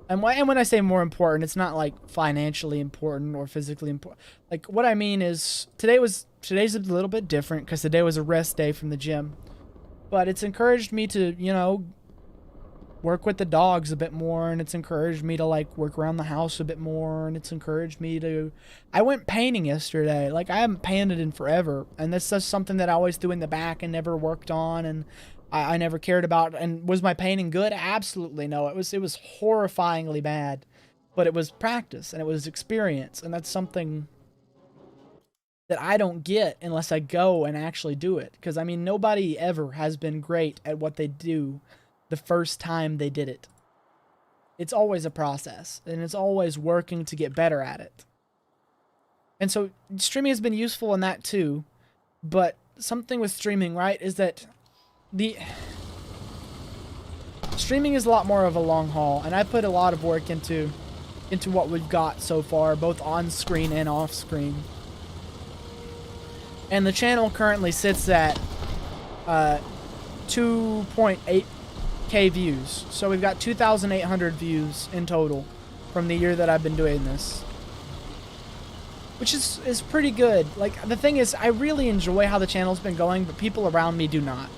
And when I say more important, it's not like financially important or physically important. Like, what I mean is today's a little bit different because today was a rest day from the gym, but it's encouraged me to, you know, work with the dogs a bit more, and it's encouraged me to like work around the house a bit more, and it's encouraged me to... I went painting yesterday. Like, I haven't painted in forever, and that's just something that I always threw in the back and never worked on, and I never cared about. And was my painting good? Absolutely no. It was horrifyingly bad, but it was practice and it was experience, and that's something that I don't get unless I go and actually do it. Because I mean, nobody ever has been great at what they do the first time they did it. It's always a process, and it's always working to get better at it. And so streaming has been useful in that too, but something with streaming, right, is that the streaming is a lot more of a long haul, and I put a lot of work into what we've got so far, both on screen and off screen. And the channel currently sits at 2.8k views. So we've got 2,800 views in total from the year that I've been doing this, which is pretty good. Like, the thing is, I really enjoy how the channel's been going, but people around me do not.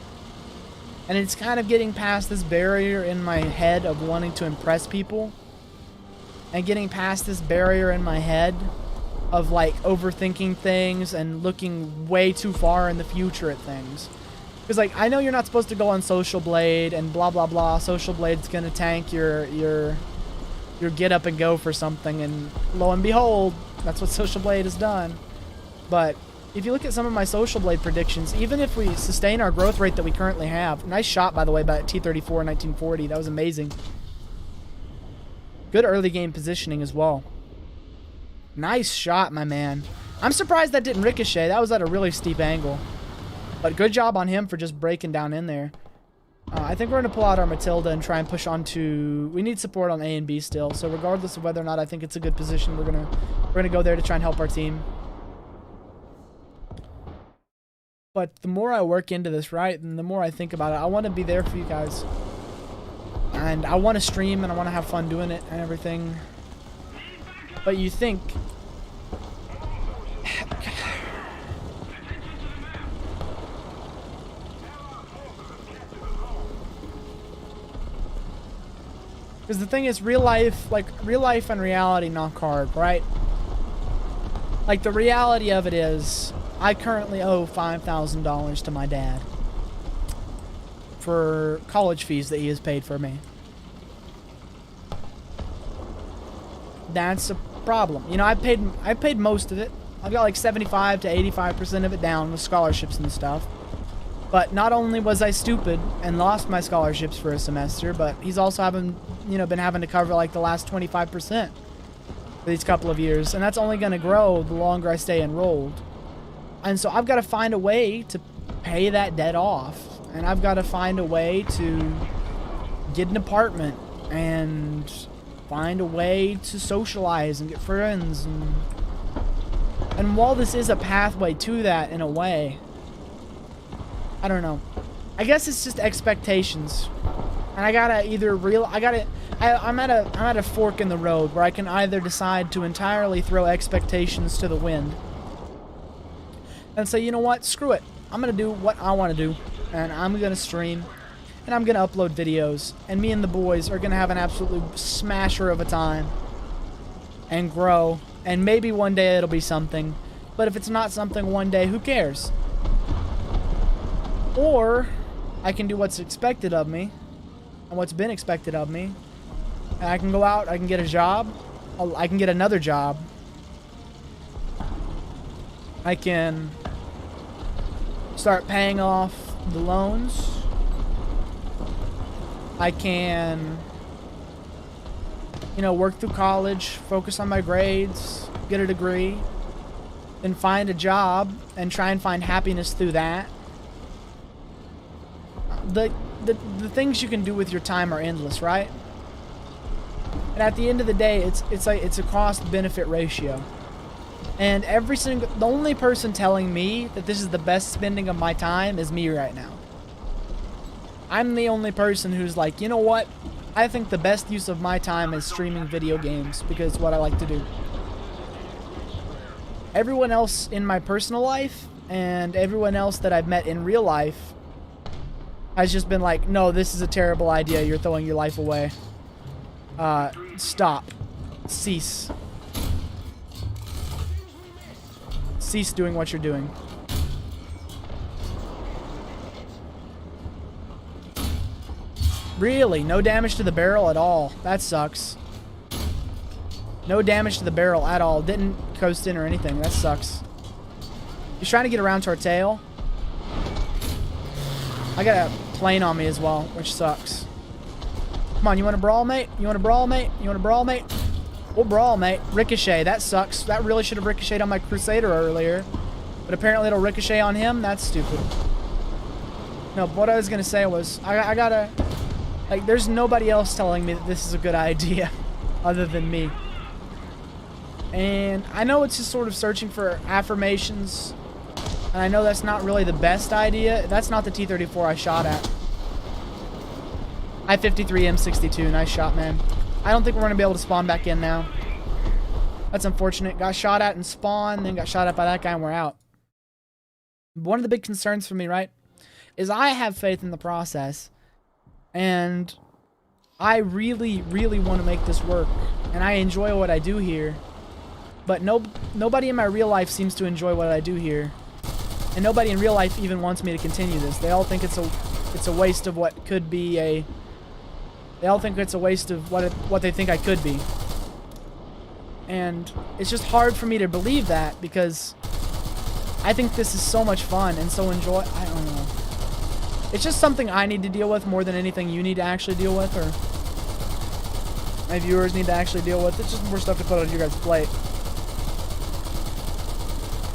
And it's kind of getting past this barrier in my head of wanting to impress people, and getting past this barrier in my head of like overthinking things and looking way too far in the future at things. Because like, I know you're not supposed to go on Social Blade and blah blah blah. Social Blade's gonna tank your get up and go for something, and lo and behold, that's what Social Blade has done. But if you look at some of my Social Blade predictions, even if we sustain our growth rate that we currently have, nice shot by the way by T-34 1940, that was amazing. Good early game positioning as well. Nice shot, my man. I'm surprised that didn't ricochet. That was at a really steep angle. But good job on him for just breaking down in there. I think we're going to pull out our Matilda and try and push on to... We need support on A and B still. So regardless of whether or not I think it's a good position, we're gonna go there to try and help our team. But the more I work into this, right, and the more I think about it, I want to be there for you guys. And I want to stream, and I want to have fun doing it and everything. But you think... Because the thing is, real life and reality knock hard, right? Like, the reality of it is, I currently owe $5,000 to my dad for college fees that he has paid for me. That's a problem. You know, I paid most of it. I've got like 75 to 85% of it down with scholarships and stuff. But not only was I stupid and lost my scholarships for a semester, but he's also been having to cover like the last 25% for these couple of years, and that's only going to grow the longer I stay enrolled. And so I've got to find a way to pay that debt off, and I've got to find a way to get an apartment and find a way to socialize and get friends, and while this is a pathway to that in a way, I don't know. I guess it's just expectations. And I gotta either I'm at a fork in the road where I can either decide to entirely throw expectations to the wind and say, you know what, screw it. I'm gonna do what I want to do, and I'm gonna stream, and I'm gonna upload videos, and me and the boys are gonna have an absolute smasher of a time and grow, and maybe one day it'll be something, but if it's not something one day, who cares? Or I can do what's expected of me and what's been expected of me, and I can go out, I can get a job, I can get another job, I can start paying off the loans, I can, you know, work through college, focus on my grades, get a degree, then find a job and try and find happiness through that. The things you can do with your time are endless, right? And at the end of the day, it's a cost-benefit ratio. And the only person telling me that this is the best spending of my time is me right now. I'm the only person who's like, you know what? I think the best use of my time is streaming video games because it's what I like to do. Everyone else in my personal life and everyone else that I've met in real life has just been like, no, this is a terrible idea. You're throwing your life away. Stop. Cease. Cease doing what you're doing. Really? No damage to the barrel at all. That sucks. No damage to the barrel at all. Didn't coast in or anything. That sucks. He's trying to get around to our tail. I got a plane on me as well, which sucks. Come on, you want to brawl, mate? You want to brawl, mate? You want to brawl, mate? We'll brawl, mate. Ricochet. That sucks. That really should have ricocheted on my Crusader earlier. But apparently it'll ricochet on him. That's stupid. No, what I was going to say was, I gotta... Like, there's nobody else telling me that this is a good idea other than me. And I know it's just sort of searching for affirmations. And I know that's not really the best idea. That's not the T-34 I shot at. I-53 M62. Nice shot, man. I don't think we're going to be able to spawn back in now. That's unfortunate. Got shot at and spawned, then got shot at by that guy and we're out. One of the big concerns for me, right, is I have faith in the process. And I really, really want to make this work. And I enjoy what I do here. But nobody in my real life seems to enjoy what I do here. And nobody in real life even wants me to continue this. They all think it's a waste of what could be a... They all think it's a waste of what they think I could be. And it's just hard for me to believe that because I think this is so much fun and so I don't know. It's just something I need to deal with more than anything you need to actually deal with or my viewers need to actually deal with. It's just more stuff to put on your guys' plate.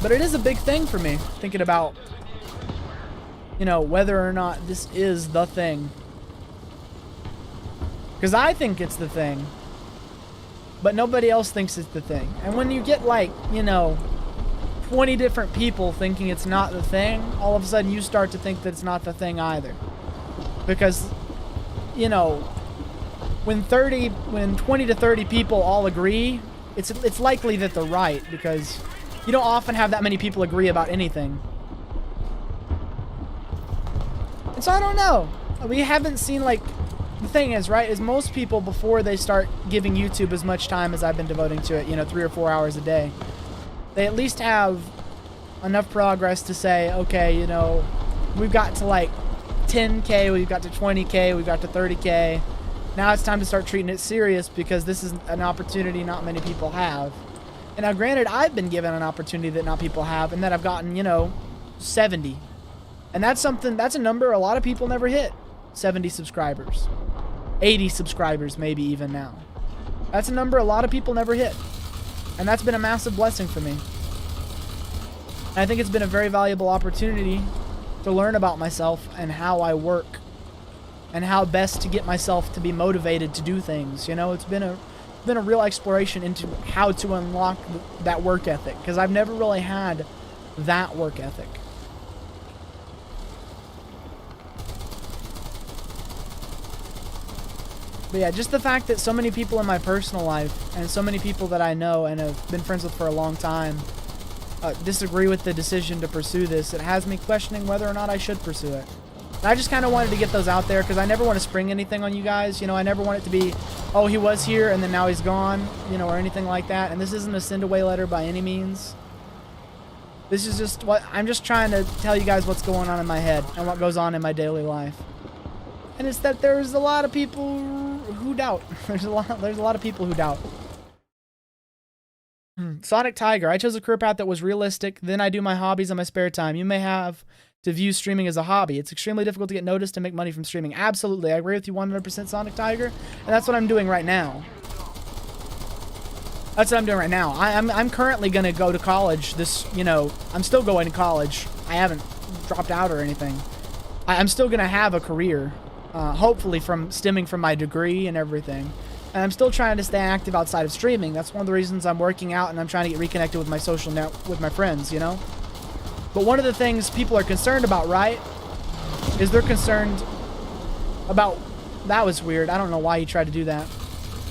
But it is a big thing for me, thinking about, you know, whether or not this is the thing. Because I think it's the thing. But nobody else thinks it's the thing. And when you get, like, you know, 20 different people thinking it's not the thing, all of a sudden you start to think that it's not the thing either. Because, you know, when 20 to 30 people all agree, it's likely that they're right, because you don't often have that many people agree about anything. And so I don't know. We haven't seen, like, the thing is, right, is most people, before they start giving YouTube as much time as I've been devoting to it, you know, 3 or 4 hours a day, they at least have enough progress to say, okay, you know, we've got to like 10K, we've got to 20K, we've got to 30K. Now it's time to start treating it serious because this is an opportunity not many people have. And now granted, I've been given an opportunity that not people have, and that I've gotten, you know, 70. And that's a number a lot of people never hit. 70 subscribers. 80 subscribers maybe even now. That's a number a lot of people never hit. And that's been a massive blessing for me. And I think it's been a very valuable opportunity to learn about myself and how I work and how best to get myself to be motivated to do things. You know, it's been a real exploration into how to unlock that work ethic, because I've never really had that work ethic. But yeah, just the fact that so many people in my personal life and so many people that I know and have been friends with for a long time disagree with the decision to pursue this, it has me questioning whether or not I should pursue it. And I just kind of wanted to get those out there because I never want to spring anything on you guys. You know, I never want it to be, oh, he was here and then now he's gone, you know, or anything like that. And this isn't a send away letter by any means. This is just what I'm just trying to tell you guys what's going on in my head and what goes on in my daily life. And it's that there's a lot of people who doubt. There's a lot of people who doubt. Sonic Tiger. I chose a career path that was realistic. Then I do my hobbies in my spare time. You may have to view streaming as a hobby. It's extremely difficult to get noticed and make money from streaming. Absolutely. I agree with you 100%, Sonic Tiger. And that's what I'm doing right now. That's what I'm doing right now. I'm currently going to go to college this, you know, I'm still going to college. I haven't dropped out or anything. I'm still going to have a career, hopefully stemming from my degree and everything. And I'm still trying to stay active outside of streaming. That's one of the reasons I'm working out and I'm trying to get reconnected with my social net, with my friends, you know? But one of the things people are concerned about, right, is they're concerned about, that was weird. I don't know why you tried to do that.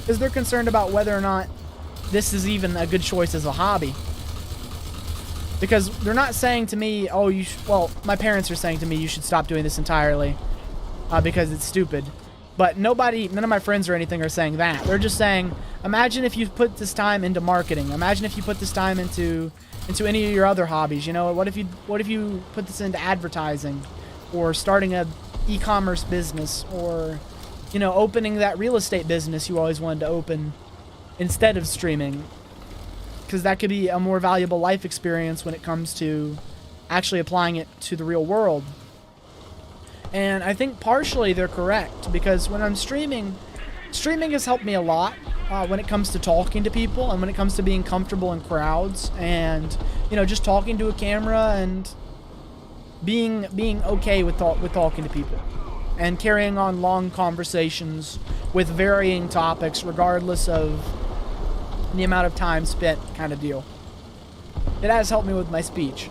Is they're concerned about whether or not this is even a good choice as a hobby. Because they're not saying to me, oh, well, my parents are saying to me, you should stop doing this entirely because it's stupid. But none of my friends or anything are saying that. They're just saying, imagine if you put this time into marketing. Imagine if you put this time into any of your other hobbies. You know, what if you put this into advertising, or starting a e-commerce business, or, you know, opening that real estate business you always wanted to open instead of streaming, because that could be a more valuable life experience when it comes to actually applying it to the real world. And I think partially they're correct, because when I'm streaming has helped me a lot when it comes to talking to people and when it comes to being comfortable in crowds and, you know, just talking to a camera and being okay with talking to people and carrying on long conversations with varying topics regardless of the amount of time spent, kind of deal. It has helped me with my speech.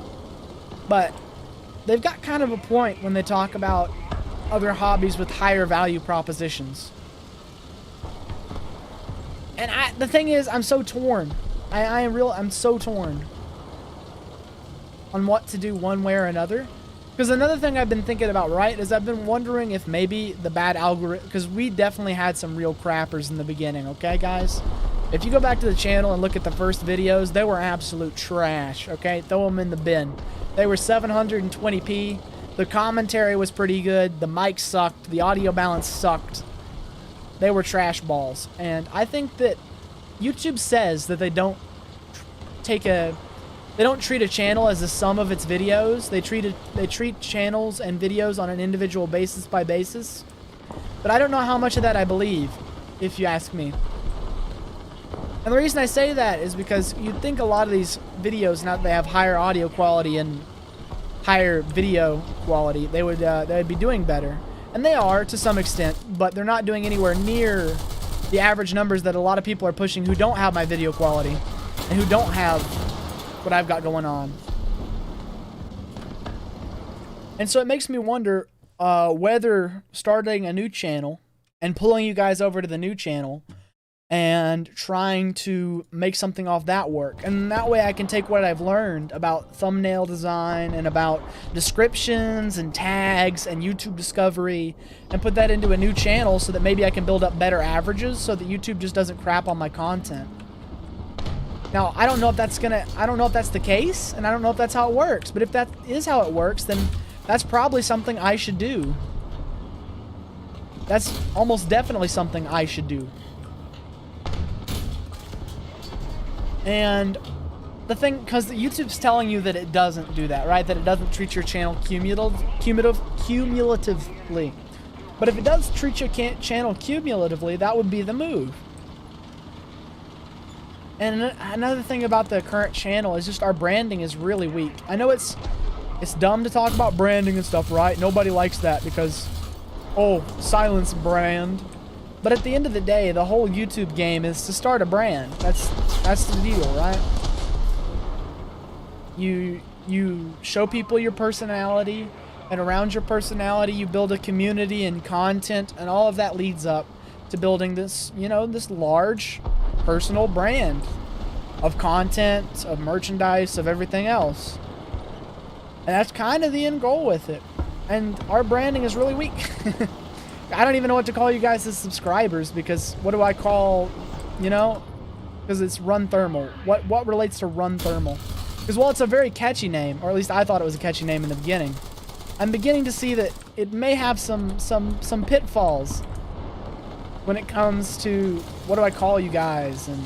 But they've got kind of a point when they talk about other hobbies with higher value propositions. And the thing is, I'm so torn. I'm so torn on what to do one way or another. Because another thing I've been thinking about, right, is I've been wondering if maybe the bad algorithm, because we definitely had some real crappers in the beginning, okay, guys? If you go back to the channel and look at the first videos, they were absolute trash, okay? Throw them in the bin. They were 720p. The commentary was pretty good. The mic sucked. The audio balance sucked. They were trash balls. And I think that YouTube says that they don't treat a channel as the sum of its videos. They treat channels and videos on an individual basis by basis. But I don't know how much of that I believe, if you ask me. And the reason I say that is because you'd think a lot of these videos, now that they have higher audio quality and higher video quality, they'd be doing better. And they are, to some extent, but they're not doing anywhere near the average numbers that a lot of people are pushing who don't have my video quality and who don't have what I've got going on. And so it makes me wonder whether starting a new channel and pulling you guys over to the new channel and trying to make something off that work. And that way I can take what I've learned about thumbnail design and about descriptions and tags and YouTube discovery and put that into a new channel so that maybe I can build up better averages so that YouTube just doesn't crap on my content. Now, I don't know if that's the case, and I don't know if that's how it works, but if that is how it works, then that's probably something I should do. That's almost definitely something I should do. And the thing, because YouTube's telling you that it doesn't do that, right? That it doesn't treat your channel cumulatively. But if it does treat your channel cumulatively, that would be the move. And another thing about the current channel is just our branding is really weak. I know it's dumb to talk about branding and stuff, right? Nobody likes that because, oh, silence brand. But at the end of the day, the whole YouTube game is to start a brand. That's the deal, right? You show people your personality, and around your personality, you build a community and content, and all of that leads up to building this, you know, this large personal brand of content, of merchandise, of everything else. And that's kind of the end goal with it. And our branding is really weak. I don't even know what to call you guys as subscribers, because what do I call, you know? Because it's RunThermal. What relates to RunThermal? Because, well, it's a very catchy name, or at least I thought it was a catchy name in the beginning. I'm beginning to see that it may have some pitfalls when it comes to what do I call you guys, and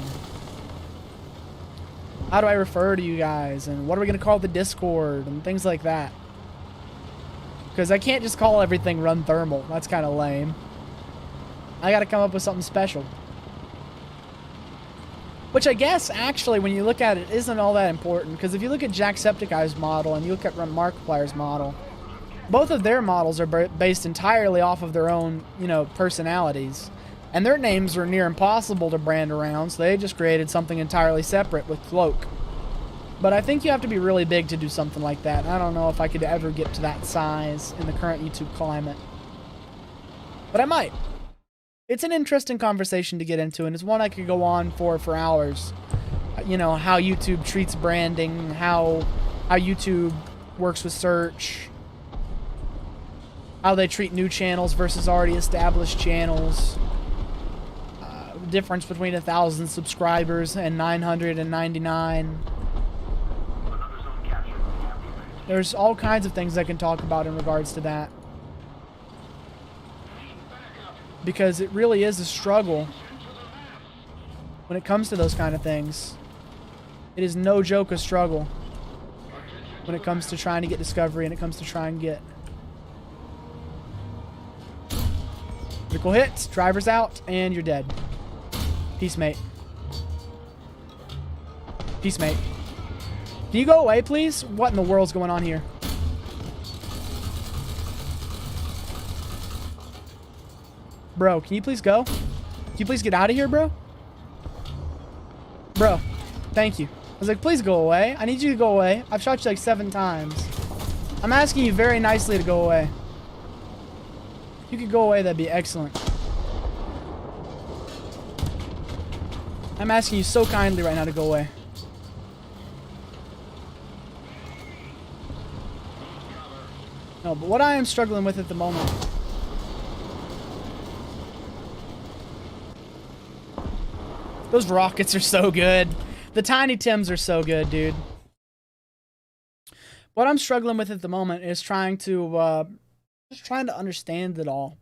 how do I refer to you guys, and what are we going to call the Discord, and things like that. Because I can't just call everything RunThermal. That's kind of lame. I got to come up with something special. Which I guess, actually, when you look at it, isn't all that important. Because if you look at Jacksepticeye's model and you look at Markiplier's model, both of their models are based entirely off of their own, you know, personalities. And their names were near impossible to brand around, so they just created something entirely separate with Cloak. But I think you have to be really big to do something like that. I don't know if I could ever get to that size in the current YouTube climate. But I might. It's an interesting conversation to get into, and it's one I could go on for hours. You know, how YouTube treats branding, how YouTube works with search, how they treat new channels versus already established channels, the difference between 1,000 subscribers and 999. There's all kinds of things I can talk about in regards to that. Because it really is a struggle when it comes to those kind of things. It is no joke a struggle when it comes to trying to get discovery and it comes to trying to get critical hits, drivers out, and you're dead. Peace, mate. Peace, mate. Can you go away, please? What in the world's going on here? Bro, can you please go? Can you please get out of here, bro? Bro, thank you. I was like, please go away. I need you to go away. I've shot you like 7 times. I'm asking you very nicely to go away. If you could go away, that'd be excellent. I'm asking you so kindly right now to go away. No, but what I am struggling with at the moment... Those rockets are so good. The Tiny Tims are so good, dude. What I'm struggling with at the moment is trying to understand it all.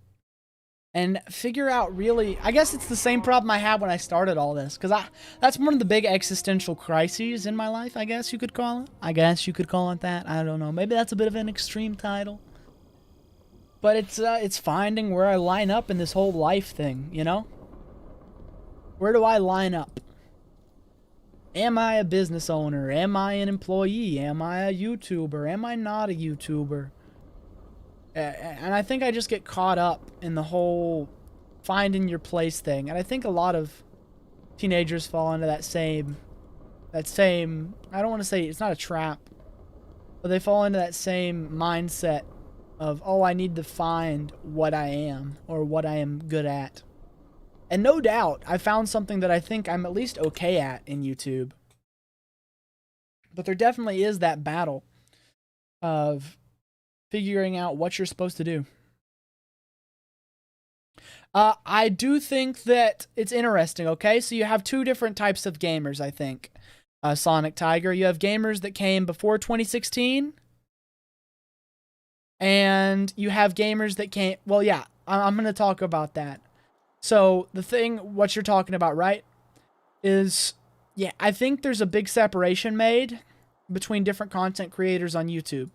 And figure out really... I guess it's the same problem I had when I started all this. Because that's one of the big existential crises in my life, I guess you could call it. I guess you could call it that. I don't know. Maybe that's a bit of an extreme title. But it's finding where I line up in this whole life thing, you know? Where do I line up? Am I a business owner? Am I an employee? Am I a YouTuber? Am I not a YouTuber? And I think I just get caught up in the whole finding your place thing. And I think a lot of teenagers fall into that same, I don't want to say it's not a trap, but they fall into that same mindset of, oh, I need to find what I am or what I am good at. And no doubt, I found something that I think I'm at least okay at in YouTube. But there definitely is that battle of figuring out what you're supposed to do. I do think that it's interesting, okay? So you have 2 different types of gamers, I think. Sonic Tiger, you have gamers that came before 2016. And you have gamers that came... Well, yeah, I'm going to talk about that. So, the thing, what you're talking about, right, is, yeah, I think there's a big separation made between different content creators on YouTube.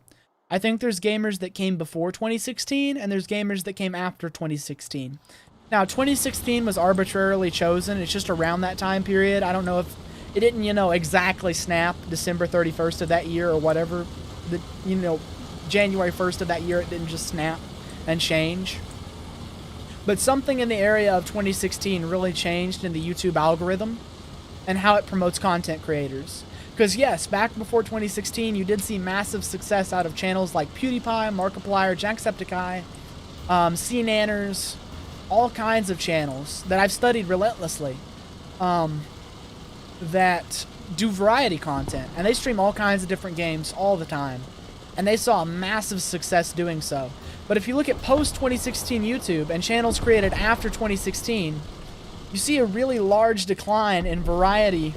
I think there's gamers that came before 2016, and there's gamers that came after 2016. Now, 2016 was arbitrarily chosen. It's just around that time period. I don't know if it didn't, you know, exactly snap December 31st of that year or whatever. You know, January 1st of that year, it didn't just snap and change. But something in the area of 2016 really changed in the YouTube algorithm and how it promotes content creators. Because yes, back before 2016, you did see massive success out of channels like PewDiePie, Markiplier, Jacksepticeye, CNanners, all kinds of channels that I've studied relentlessly that do variety content, and they stream all kinds of different games all the time, and they saw a massive success doing so. But if you look at post-2016 YouTube and channels created after 2016, you see a really large decline in variety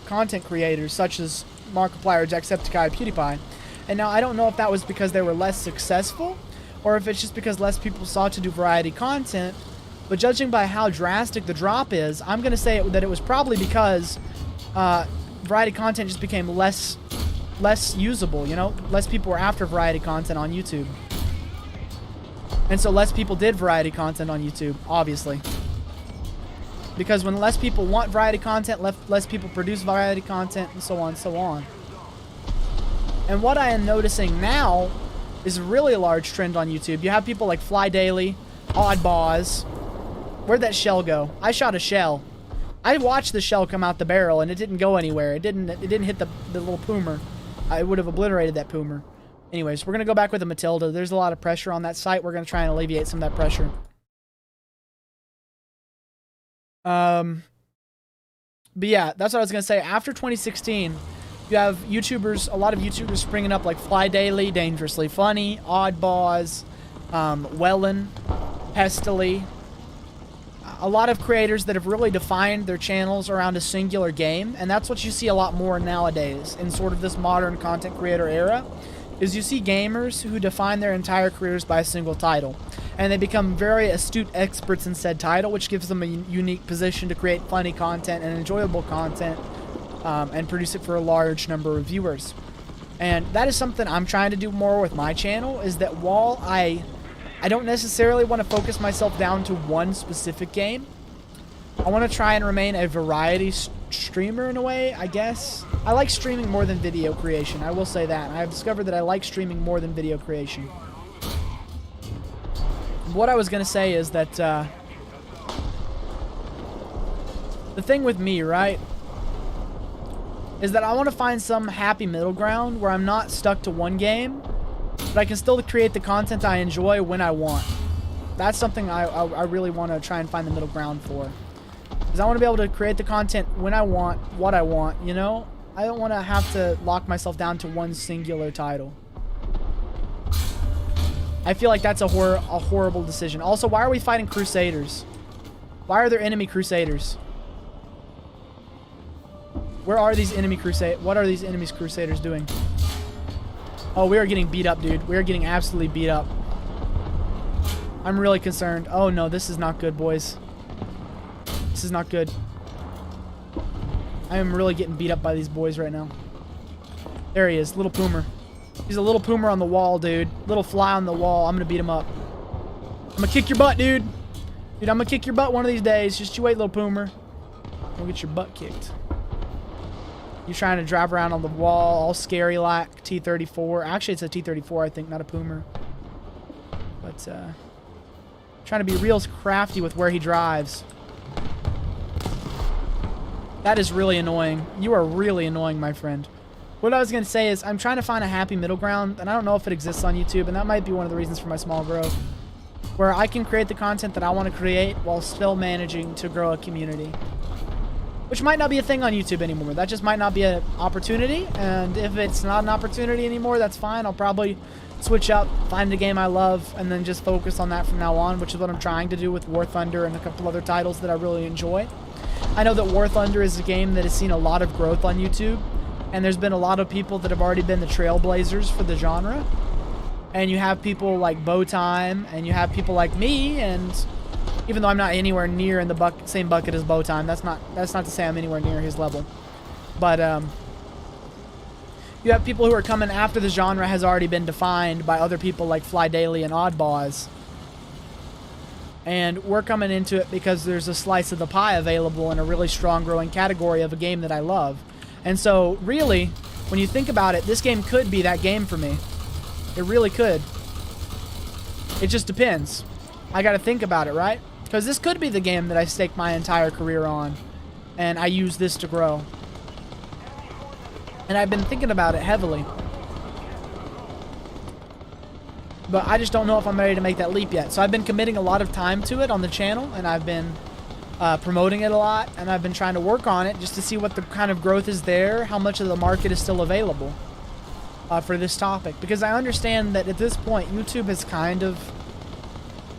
content creators such as Markiplier, Jacksepticeye, PewDiePie. And now I don't know if that was because they were less successful or if it's just because less people sought to do variety content, but judging by how drastic the drop is, I'm going to say that it was probably because variety content just became less usable, you know? Less people were after variety content on YouTube. And so less people did variety content on YouTube, obviously. Because when less people want variety content, less people produce variety content, and so on and so on. And what I am noticing now is really a large trend on YouTube. You have people like Fly Daily, Oddboz. Where'd that shell go? I shot a shell. I watched the shell come out the barrel, and it didn't go anywhere. It didn't hit the little poomer. I would have obliterated that poomer. Anyways, we're going to go back with the Matilda. There's a lot of pressure on that site. We're going to try and alleviate some of that pressure. But yeah, that's what I was going to say. After 2016, you have YouTubers, a lot of YouTubers springing up like Fly Daily, Dangerously Funny, Oddboz, Wellen, Pestily. A lot of creators that have really defined their channels around a singular game, and that's what you see a lot more nowadays in sort of this modern content creator era, is you see gamers who define their entire careers by a single title, and they become very astute experts in said title, which gives them a unique position to create funny content and enjoyable content and produce it for a large number of viewers. And that is something I'm trying to do more with my channel, is that while I don't necessarily want to focus myself down to one specific game, I want to try and remain a variety streamer in a way, I guess. I like streaming more than video creation, I will say that. I've discovered that I like streaming more than video creation. What I was going to say is that the thing with me, right, is that I want to find some happy middle ground where I'm not stuck to one game, but I can still create the content I enjoy when I want. That's something I really want to try and find the middle ground for. Because I want to be able to create the content when I want, what I want, you know? I don't want to have to lock myself down to one singular title. I feel like that's a horrible decision. Also, why are we fighting Crusaders? Why are there enemy Crusaders? Where are these enemy Crusaders? What are these enemies Crusaders doing? Oh, we are getting beat up, dude. We are getting absolutely beat up. I'm really concerned. Oh, no, this is not good, boys. This is not good. I am really getting beat up by these boys right now. There he is, little poomer. He's a little poomer on the wall, dude. Little fly on the wall. I'm gonna beat him up. I'm gonna kick your butt, dude. Dude, I'm gonna kick your butt one of these days. Just you wait, little poomer. You'll get your butt kicked. You're trying to drive around on the wall, all scary like T-34. Actually, it's a T-34, I think, not a poomer. But, trying to be real crafty with where he drives. That is really annoying. You are really annoying, my friend. What I was going to say is I'm trying to find a happy middle ground, and I don't know if it exists on YouTube, and that might be one of the reasons for my small growth, where I can create the content that I want to create while still managing to grow a community. Which might not be a thing on YouTube anymore. That just might not be an opportunity, and if it's not an opportunity anymore, that's fine. I'll probably switch up, find a game I love, and then just focus on that from now on, which is what I'm trying to do with War Thunder and a couple other titles that I really enjoy. I know that War Thunder is a game that has seen a lot of growth on YouTube, and there's been a lot of people that have already been the trailblazers for the genre. And you have people like Bowtime, and you have people like me, and even though I'm not anywhere near in the same bucket as Bowtime, that's not to say I'm anywhere near his level. But you have people who are coming after the genre has already been defined by other people like Fly Daily and Oddboz. And we're coming into it because there's a slice of the pie available in a really strong growing category of a game that I love. And so, really, when you think about it, this game could be that game for me. It really could. It just depends. I gotta think about it, right? Because this could be the game that I stake my entire career on, and I use this to grow. And I've been thinking about it heavily. But I just don't know if I'm ready to make that leap yet. So I've been committing a lot of time to it on the channel, and I've been promoting it a lot, and I've been trying to work on it just to see what the kind of growth is there, how much of the market is still available for this topic. Because I understand that at this point, YouTube has kind of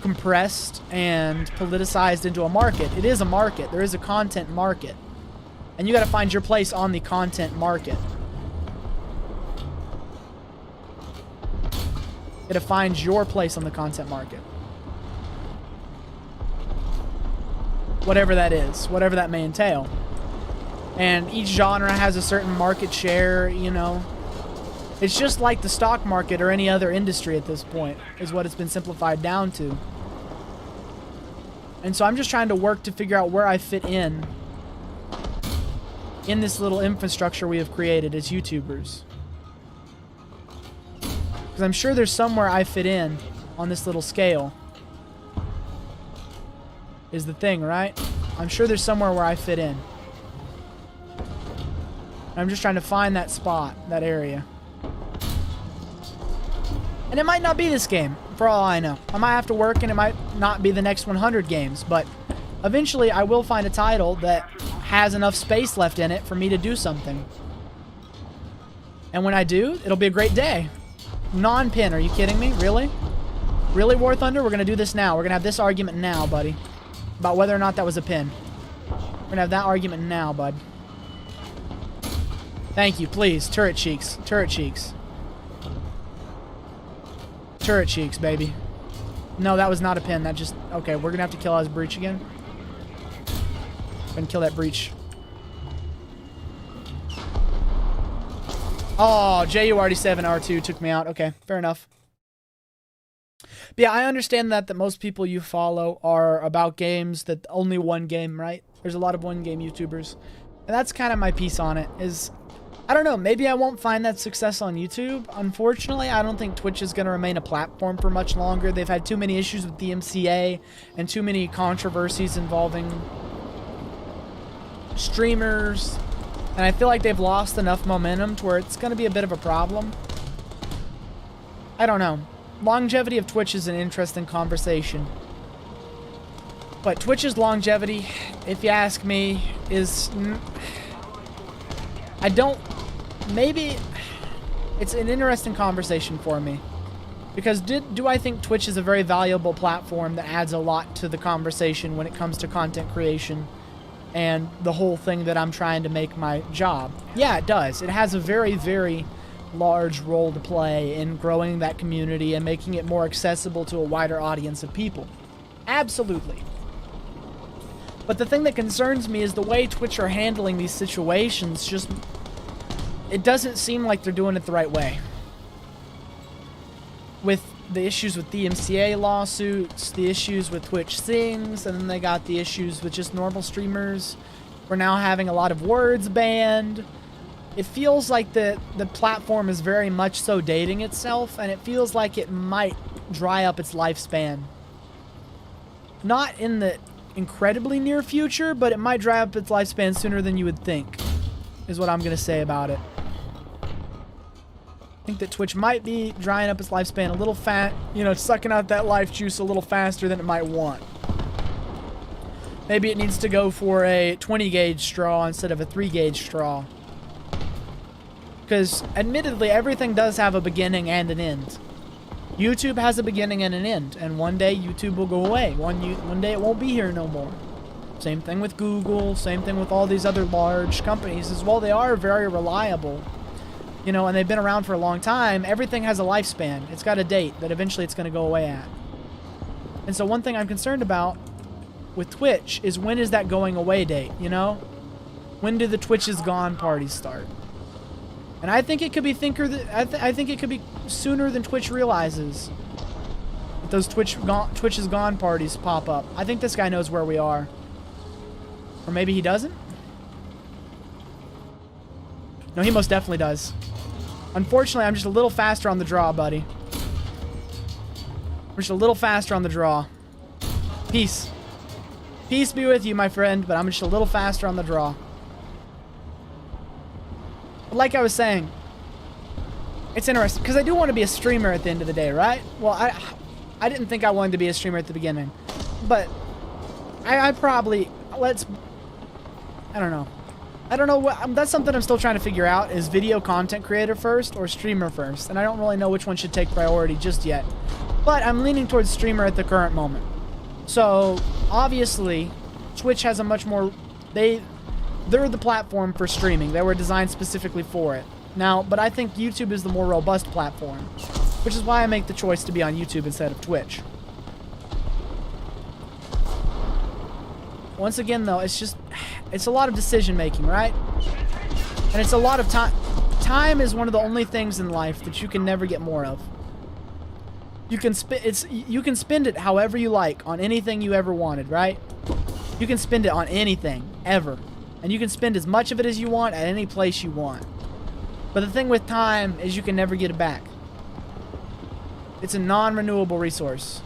compressed and politicized into a market. It is a market. There is a content market. And you got to find your place on the content market. You got to find your place on the content market. Whatever that is, whatever that may entail. And each genre has a certain market share, you know. It's just like the stock market or any other industry at this point, is what it's been simplified down to. And so I'm just trying to work to figure out where I fit in this little infrastructure we have created as YouTubers. Because I'm sure there's somewhere I fit in on this little scale. Is the thing, right? I'm sure there's somewhere where I fit in. I'm just trying to find that spot, that area. And it might not be this game, for all I know. I might have to work and it might not be the next 100 games, but eventually I will find a title that has enough space left in it for me to do something. And when I do, it'll be a great day. Non-pin, are you kidding me? Really? Really, War Thunder? We're going to do this now. We're going to have this argument now, buddy. About whether or not that was a pin. We're going to have that argument now, bud. Thank you, please. Turret cheeks. Turret cheeks. Turret cheeks, baby. No, that was not a pin. That just... Okay, we're going to have to kill his breach again. Gonna kill that breach. Oh, JURD7R2 took me out. Okay, fair enough. But yeah, I understand that most people you follow are about games, that only one game, right? There's a lot of one-game YouTubers. And that's kind of my piece on it, is... I don't know, maybe I won't find that success on YouTube. Unfortunately, I don't think Twitch is going to remain a platform for much longer. They've had too many issues with DMCA and too many controversies involving streamers. And I feel like they've lost enough momentum to where it's going to be a bit of a problem. I don't know. Longevity of Twitch is an interesting conversation. But Twitch's longevity, if you ask me, is... I don't... Maybe... It's an interesting conversation for me. Because do I think Twitch is a very valuable platform that adds a lot to the conversation when it comes to content creation and the whole thing that I'm trying to make my job? Yeah, it does. It has a very, very large role to play in growing that community and making it more accessible to a wider audience of people. Absolutely. But the thing that concerns me is the way Twitch are handling these situations. Just, it doesn't seem like they're doing it the right way. With the issues with DMCA lawsuits, the issues with Twitch Sings, and then they got the issues with just normal streamers. We're now having a lot of words banned. It feels like the platform is very much so dating itself, and it feels like it might dry up its lifespan. Not in the incredibly near future, but it might dry up its lifespan sooner than you would think, is what I'm going to say about it. I think that Twitch might be drying up its lifespan a little sucking out that life juice a little faster than it might want. Maybe it needs to go for a 20 gauge straw instead of a 3 gauge straw. Because, admittedly, everything does have a beginning and an end. YouTube has a beginning and an end, and one day YouTube will go away. One day it won't be here no more. Same thing with Google, same thing with all these other large companies as well. They are very reliable, you know, and they've been around for a long time. Everything has a lifespan. It's got a date that eventually it's going to go away at. And so one thing I'm concerned about with Twitch is, when is that going away date, you know? When do the Twitch is gone parties start? And I think it could be I think it could be sooner than Twitch realizes that those Twitch is gone parties pop up. I think this guy knows where we are. Or maybe he doesn't? No, he most definitely does. Unfortunately, I'm just a little faster on the draw, buddy. I'm just a little faster on the draw. Peace. Peace be with you, my friend, but I'm just a little faster on the draw. Like I was saying, It's interesting because I do want to be a streamer at the end of the day, right? Well, I didn't think I wanted to be a streamer at the beginning, but I probably, I don't know. I don't know what, that's something I'm still trying to figure out, is video content creator first or streamer first, and I don't really know which one should take priority just yet. But I'm leaning towards streamer at the current moment. So, obviously, Twitch has a much more, they're the platform for streaming. They were designed specifically for it. Now, but I think YouTube is the more robust platform, which is why I make the choice to be on YouTube instead of Twitch. Once again, though, it's a lot of decision making, right? And it's a lot of time. Time is one of the only things in life that you can never get more of. You can spend it however you like on anything you ever wanted, right? You can spend it on anything, ever. And you can spend as much of it as you want at any place you want. But the thing with time is you can never get it back. It's a non-renewable resource.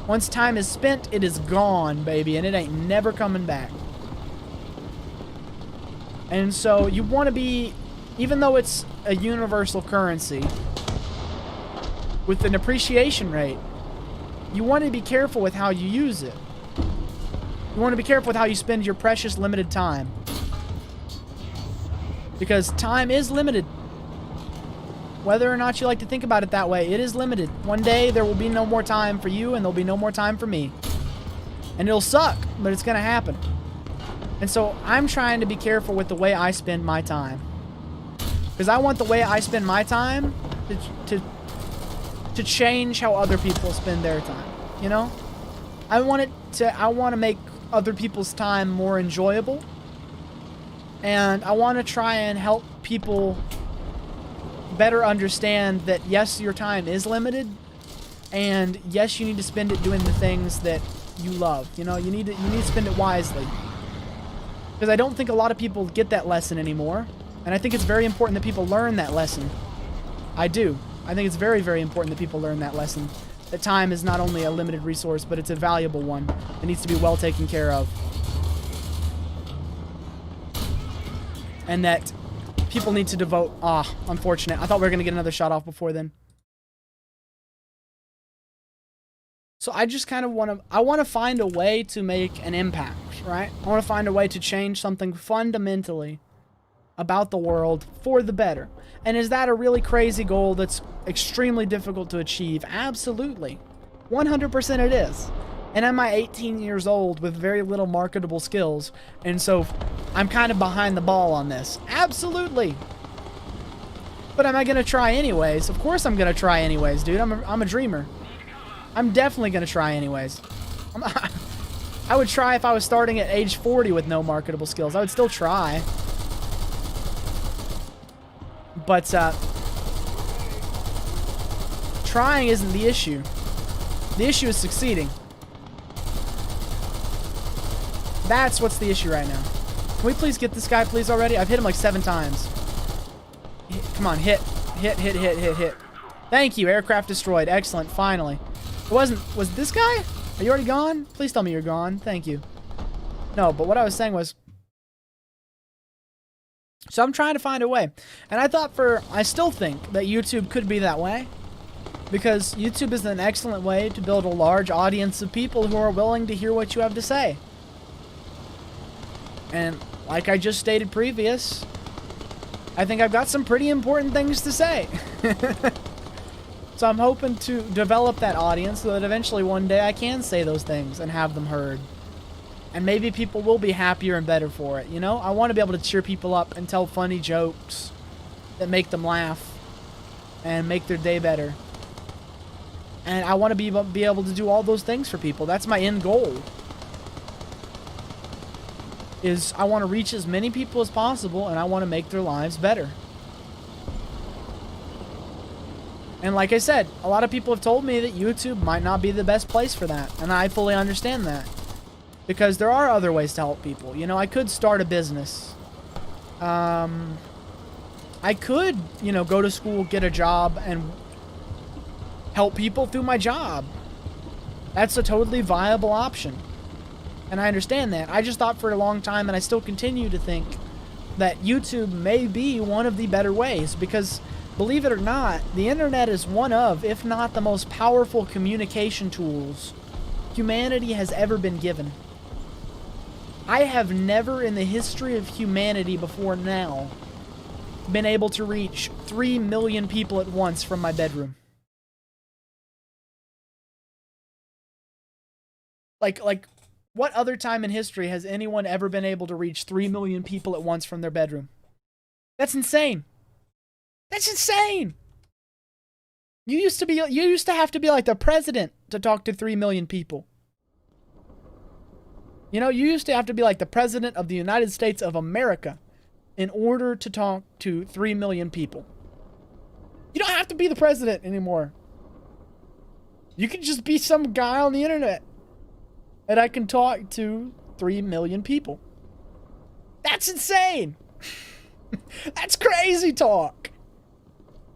Once time is spent, it is gone, baby, and it ain't never coming back. And so you want to be, even though it's a universal currency with an appreciation rate, you want to be careful with how you use it. You want to be careful with how you spend your precious limited time. Because time is limited. Whether or not you like to think about it that way, it is limited. One day there will be no more time for you and there'll be no more time for me. And it'll suck, but it's going to happen. And so I'm trying to be careful with the way I spend my time. Because I want the way I spend my time to change how other people spend their time. You know? I want to make other people's time more enjoyable. And I want to try and help people better understand that yes, your time is limited, and yes, you need to spend it doing the things that you love. You know, you need to spend it wisely. Because I don't think a lot of people get that lesson anymore, and I think it's very important that people learn that lesson. I do. I think it's very, very important that people learn that lesson. That time is not only a limited resource, but it's a valuable one. It needs to be well taken care of. And that people need to devote... unfortunate. I thought we were going to get another shot off before then. So I just kind of want to... I want to find a way to make an impact, right? I want to find a way to change something fundamentally about the world for the better. And is that a really crazy goal that's extremely difficult to achieve? Absolutely. 100% it is. And am I 18 years old with very little marketable skills? And so I'm kind of behind the ball on this. Absolutely. But am I going to try anyways? Of course I'm going to try anyways, dude. I'm a dreamer. I'm definitely going to try anyways. I would try if I was starting at age 40 with no marketable skills. I would still try. But trying isn't the issue. The issue is succeeding. That's what's the issue right now. Can we please get this guy, please, already? I've hit him like 7 times. Come on, hit. Hit, hit, hit, hit, hit. Thank you, aircraft destroyed. Excellent, finally. It wasn't... Was this guy? Are you already gone? Please tell me you're gone. Thank you. No, but what I was saying was... So I'm trying to find a way. And I still think that YouTube could be that way. Because YouTube is an excellent way to build a large audience of people who are willing to hear what you have to say. And like I just stated previous, I think I've got some pretty important things to say. So I'm hoping to develop that audience so that eventually one day I can say those things and have them heard. And maybe people will be happier and better for it, you know? I want to be able to cheer people up and tell funny jokes that make them laugh and make their day better. And I want to be able to do all those things for people. That's my end goal. Is I want to reach as many people as possible, and I want to make their lives better. And like I said, a lot of people have told me that YouTube might not be the best place for that, and I fully understand that. Because there are other ways to help people. You know, I could start a business. I could, you know, go to school, get a job, and help people through my job. That's a totally viable option. And I understand that. I just thought for a long time, and I still continue to think, that YouTube may be one of the better ways. Because Believe it or not, the internet is one of, if not the most powerful communication tools humanity has ever been given. I have never in the history of humanity before now been able to reach 3 million people at once from my bedroom. Like, what other time in history has anyone ever been able to reach 3 million people at once from their bedroom? That's insane. That's insane. You used to have to be like the president to talk to 3 million people. You know, you used to have to be like the president of the United States of America in order to talk to 3 million people. You don't have to be the president anymore. You can just be some guy on the internet and I can talk to 3 million people. That's insane. That's crazy talk.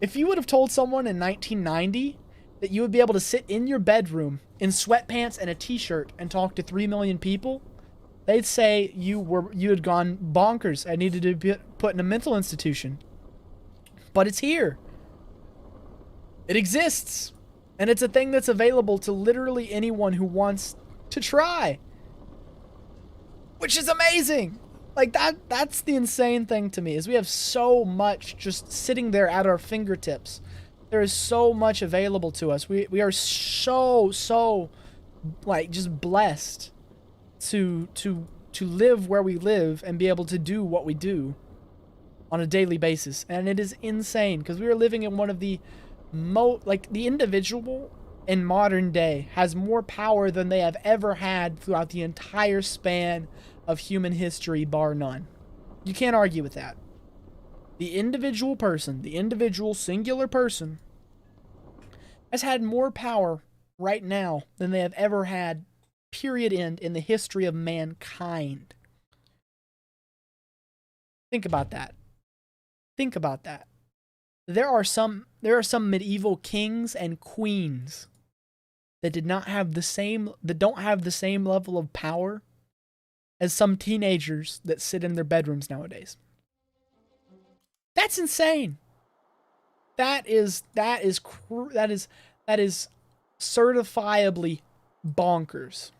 If you would have told someone in 1990 that you would be able to sit in your bedroom in sweatpants and a t-shirt and talk to 3 million people, they'd say you had gone bonkers and needed to be put in a mental institution. But it's here. It exists. And it's a thing that's available to literally anyone who wants to try. Which is amazing. Like, that's the insane thing to me, is we have so much just sitting there at our fingertips. There is so much available to us. We are so like just blessed to live where we live and be able to do what we do on a daily basis. And it is insane because we are living in one of the the individual in modern day has more power than they have ever had throughout the entire span of human history, bar none. You can't argue with that. The individual person, the individual singular person, has had more power right now than they have ever had, period end, in the history of mankind. Think about that. Think about that. There are some medieval kings and queens that don't have the same level of power as some teenagers that sit in their bedrooms nowadays. That's insane. That is certifiably bonkers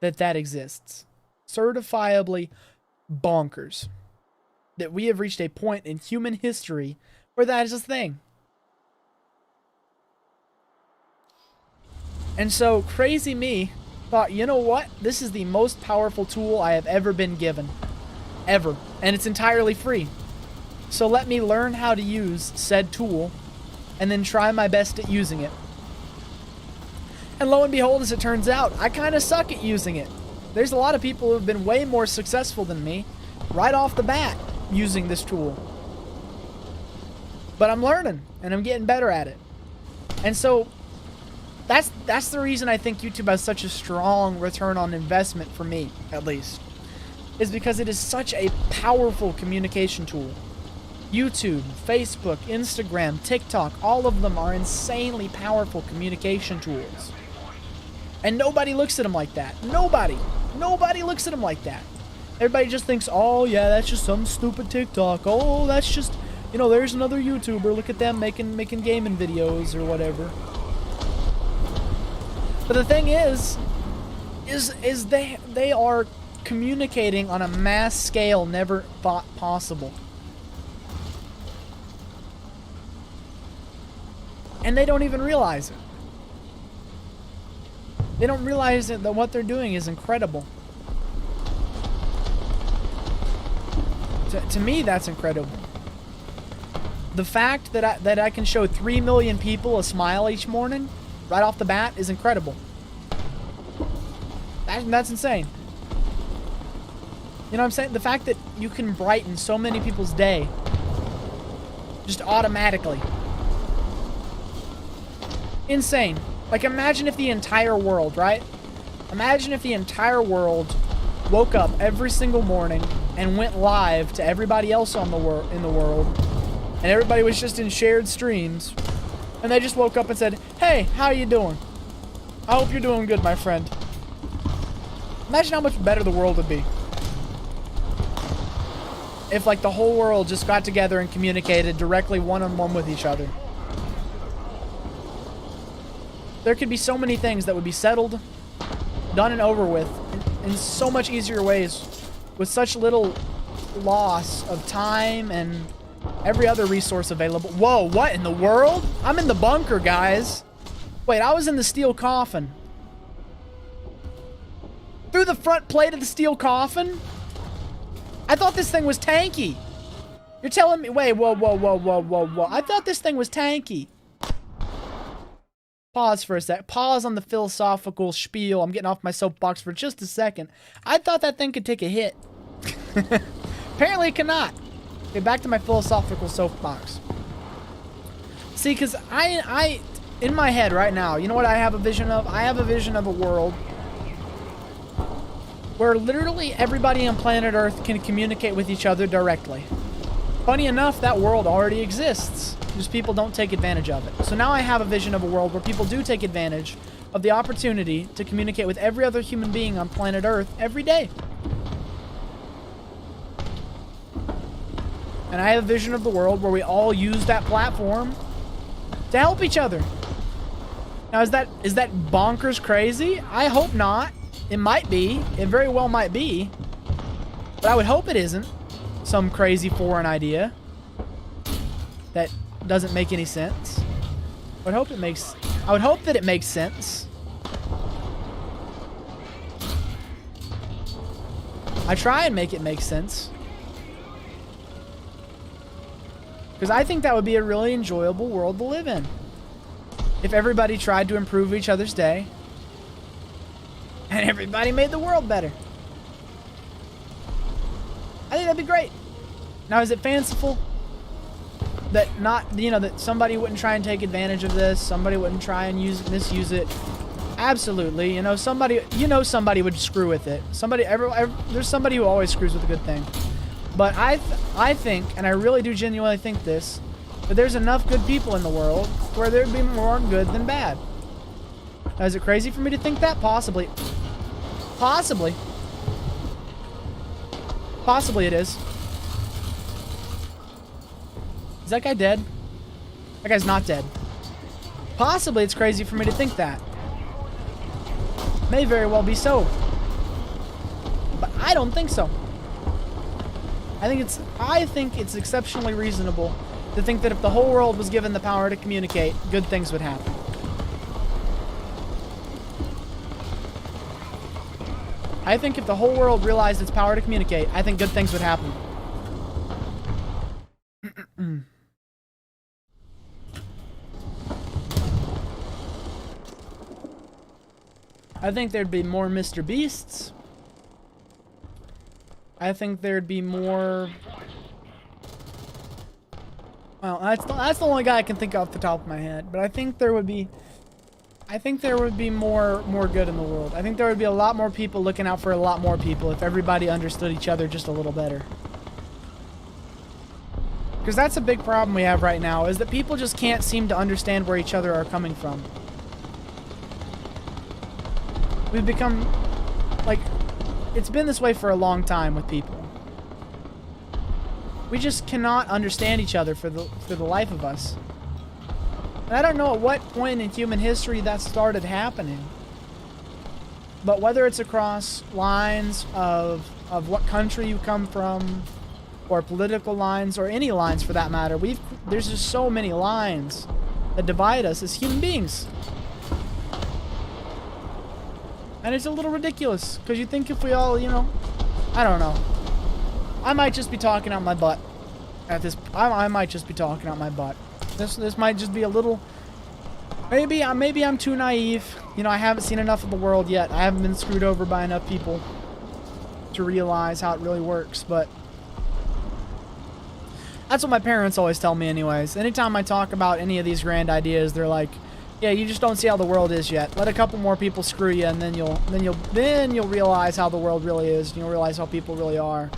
that exists. Certifiably bonkers that we have reached a point in human history where that is a thing. And so crazy me thought, you know what? This is the most powerful tool I have ever been given. Ever. And it's entirely free. So let me learn how to use said tool and then try my best at using it. And lo and behold, as it turns out, I kind of suck at using it. There's a lot of people who have been way more successful than me right off the bat using this tool. But I'm learning and I'm getting better at it. And so that's the reason I think YouTube has such a strong return on investment for me, at least, is because it is such a powerful communication tool. YouTube, Facebook, Instagram, TikTok, all of them are insanely powerful communication tools. And nobody looks at them like that. Nobody looks at them like that. Everybody just thinks, oh yeah, that's just some stupid TikTok. Oh, that's just, there's another YouTuber. Look at them making gaming videos or whatever. But the thing is they are communicating on a mass scale never thought possible. And they don't even realize it. They don't realize that what they're doing is incredible. To me, that's incredible. The fact that I can show 3 million people a smile each morning, right off the bat, is incredible. That's insane. You know what I'm saying? The fact that you can brighten so many people's day, just automatically. Insane. Like, imagine if the entire world, right? Imagine if the entire world woke up every single morning and went live to everybody else in the world, and everybody was just in shared streams, and they just woke up and said, hey, how you doing? I hope you're doing good, my friend. Imagine how much better the world would be. if like the whole world just got together and communicated directly one-on-one with each other. There could be so many things that would be settled, done and over with in so much easier ways with such little loss of time and every other resource available. Whoa, what in the world? I'm in the bunker, guys. Wait, I was in the steel coffin. Through the front plate of the steel coffin? I thought this thing was tanky. You're telling me... Wait, whoa, whoa, whoa, whoa, whoa, whoa. I thought this thing was tanky. Pause for a sec. Pause on the philosophical spiel. I'm getting off my soapbox for just a second. I thought that thing could take a hit. Apparently it cannot. Okay, back to my philosophical soapbox. See, because I in my head right now, you know what I have a vision of? I have a vision of a world where literally everybody on planet Earth can communicate with each other directly. Funny enough, that world already exists. Just people don't take advantage of it. So now I have a vision of a world where people do take advantage of the opportunity to communicate with every other human being on planet Earth every day. And I have a vision of the world where we all use that platform to help each other. Now, is that bonkers crazy? I hope not. It might be. It very well might be. But I would hope it isn't some crazy foreign idea that doesn't make any sense. I would hope that it makes sense. I try and make it make sense. Because I think that would be a really enjoyable world to live in. If everybody tried to improve each other's day. And everybody made the world better. I think that'd be great. Now, is it fanciful? That that somebody wouldn't try and take advantage of this. Somebody wouldn't try and misuse it. Absolutely. Somebody would screw with it. There's somebody who always screws with a good thing. But I think, and I really do genuinely think this, that there's enough good people in the world where there'd be more good than bad. Now, is it crazy for me to think that? Possibly. Possibly. Possibly it is. Is that guy dead? That guy's not dead. Possibly it's crazy for me to think that. May very well be so. But I don't think so. I think it's exceptionally reasonable to think that if the whole world was given the power to communicate, good things would happen. I think if the whole world realized its power to communicate, I think good things would happen. I think there'd be more Mr. Beasts. I think there'd be more... Well, that's the only guy I can think of off the top of my head. But I think there would be... more good in the world. I think there would be a lot more people looking out for a lot more people if everybody understood each other just a little better. Because that's a big problem we have right now, is that people just can't seem to understand where each other are coming from. We've become, like, it's been this way for a long time with people. We just cannot understand each other for the life of us. And I don't know at what point in human history that started happening. But whether it's across lines of what country you come from, or political lines, or any lines for that matter, there's just so many lines that divide us as human beings. And it's a little ridiculous, because you think if we all, I don't know. I might just be talking out my butt at this. I might just be talking out my butt. This might just be a little. Maybe I'm too naive. I haven't seen enough of the world yet. I haven't been screwed over by enough people to realize how it really works. But that's what my parents always tell me, anyways. Anytime I talk about any of these grand ideas, they're like, "Yeah, you just don't see how the world is yet. Let a couple more people screw you, and then you'll realize how the world really is. And you'll realize how people really are,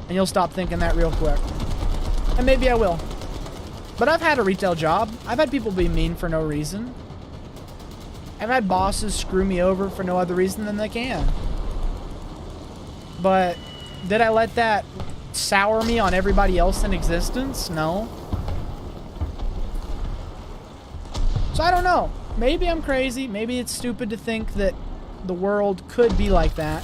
and you'll stop thinking that real quick." And maybe I will. But I've had a retail job. I've had people be mean for no reason. I've had bosses screw me over for no other reason than they can. But did I let that sour me on everybody else in existence? No. So I don't know. Maybe I'm crazy. Maybe it's stupid to think that the world could be like that.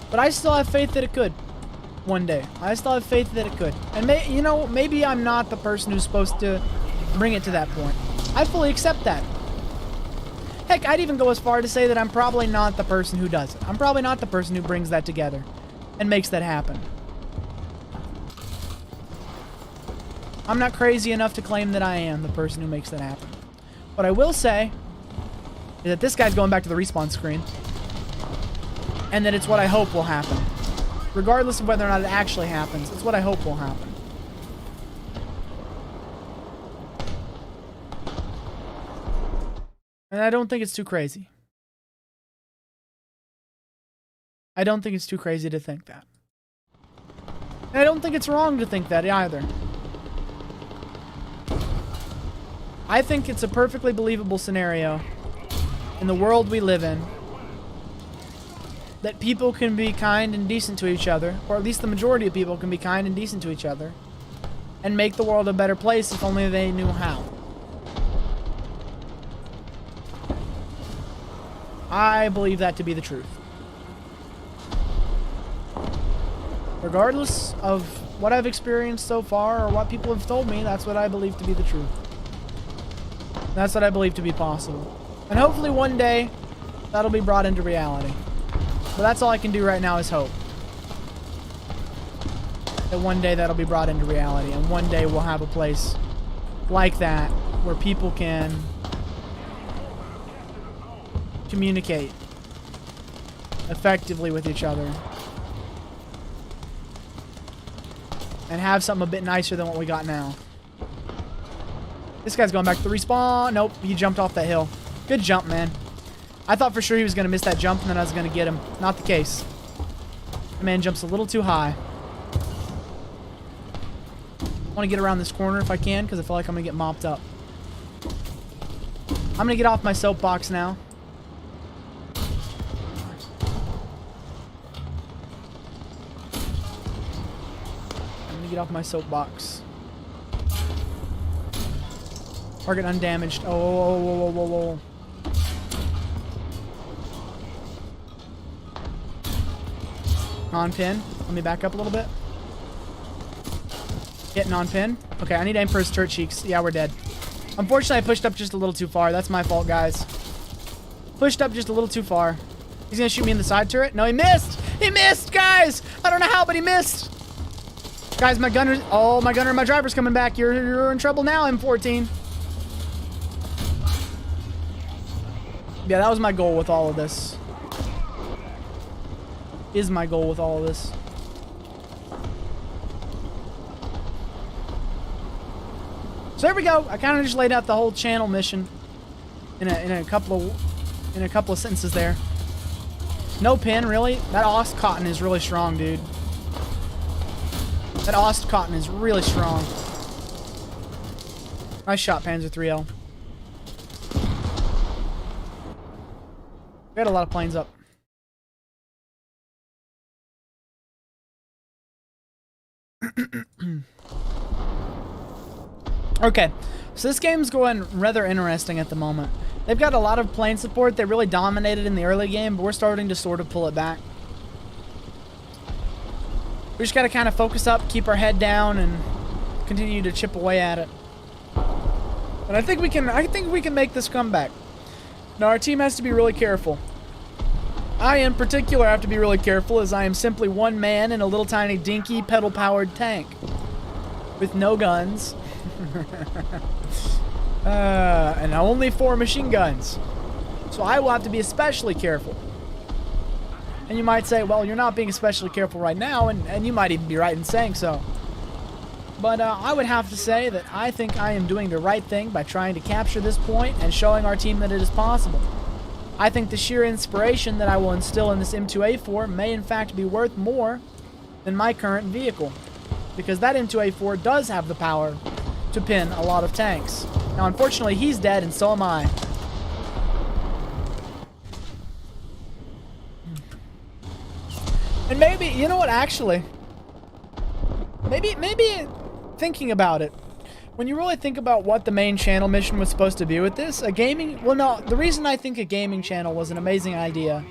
But I still have faith that it could. One day. I still have faith that it could. And you know, maybe I'm not the person who's supposed to bring it to that point. I fully accept that. Heck, I'd even go as far to say that I'm probably not the person who does it. I'm probably not the person who brings that together and makes that happen. I'm not crazy enough to claim that I am the person who makes that happen. What I will say is that this guy's going back to the respawn screen. And that it's what I hope will happen. Regardless of whether or not it actually happens, it's what I hope will happen. And I don't think it's too crazy. I don't think it's too crazy to think that. And I don't think it's wrong to think that either. I think it's a perfectly believable scenario in the world we live in that people can be kind and decent to each other, or at least the majority of people can be kind and decent to each other, and make the world a better place if only they knew how. I believe that to be the truth. Regardless of what I've experienced so far or what people have told me, that's what I believe to be the truth. That's what I believe to be possible. And hopefully one day, that'll be brought into reality. But that's all I can do right now is hope. That one day that'll be brought into reality. And one day we'll have a place like that where people can communicate effectively with each other. And have something a bit nicer than what we got now. This guy's going back to the respawn. Nope, he jumped off that hill. Good jump, man. I thought for sure he was going to miss that jump and then I was going to get him. Not the case. The man jumps a little too high. I want to get around this corner if I can because I feel like I'm going to get mopped up. I'm going to get off my soapbox now. I'm going to get off my soapbox. Target undamaged. Oh, whoa, whoa, whoa, whoa. On pin. Let me back up a little bit. Getting on pin. Okay, I need to aim for his turret cheeks. Yeah, we're dead. Unfortunately, I pushed up just a little too far. That's my fault, guys. Pushed up just a little too far. He's gonna shoot me in the side turret. No, he missed! He missed, guys! I don't know how, but he missed! Guys, my gunner... Oh, my gunner and my driver's coming back. You're in trouble now, M14. Yeah, that was my goal with all of this. Is my goal with all of this. So there we go. I kind of just laid out the whole channel mission in a couple of sentences there. No pin, really. That Ost cotton is really strong, dude. That Ost cotton is really strong. Nice shot, Panzer 3L. We got a lot of planes up. Okay, so this game's going rather interesting at the moment. They've got a lot of plane support. They really dominated in the early game, but we're starting to sort of pull it back. We just got to kind of focus up, keep our head down, and continue to chip away at it. But I think we can make this comeback. Now our team has to be really careful. I, in particular, have to be really careful as I am simply one man in a little tiny dinky pedal-powered tank with no guns. And only 4 machine guns. So I will have to be especially careful. And you might say, well, you're not being especially careful right now, and you might even be right in saying so. But I would have to say that I think I am doing the right thing by trying to capture this point and showing our team that it is possible. I think the sheer inspiration that I will instill in this M2A4 may in fact be worth more than my current vehicle, because that M2A4 does have the power to pin a lot of tanks. Now unfortunately he's dead and so am I. And maybe, you know what, actually, maybe thinking about it, when you really think about what the main channel mission was supposed to be with this, a gaming, well, no, the reason I think a gaming channel was an amazing idea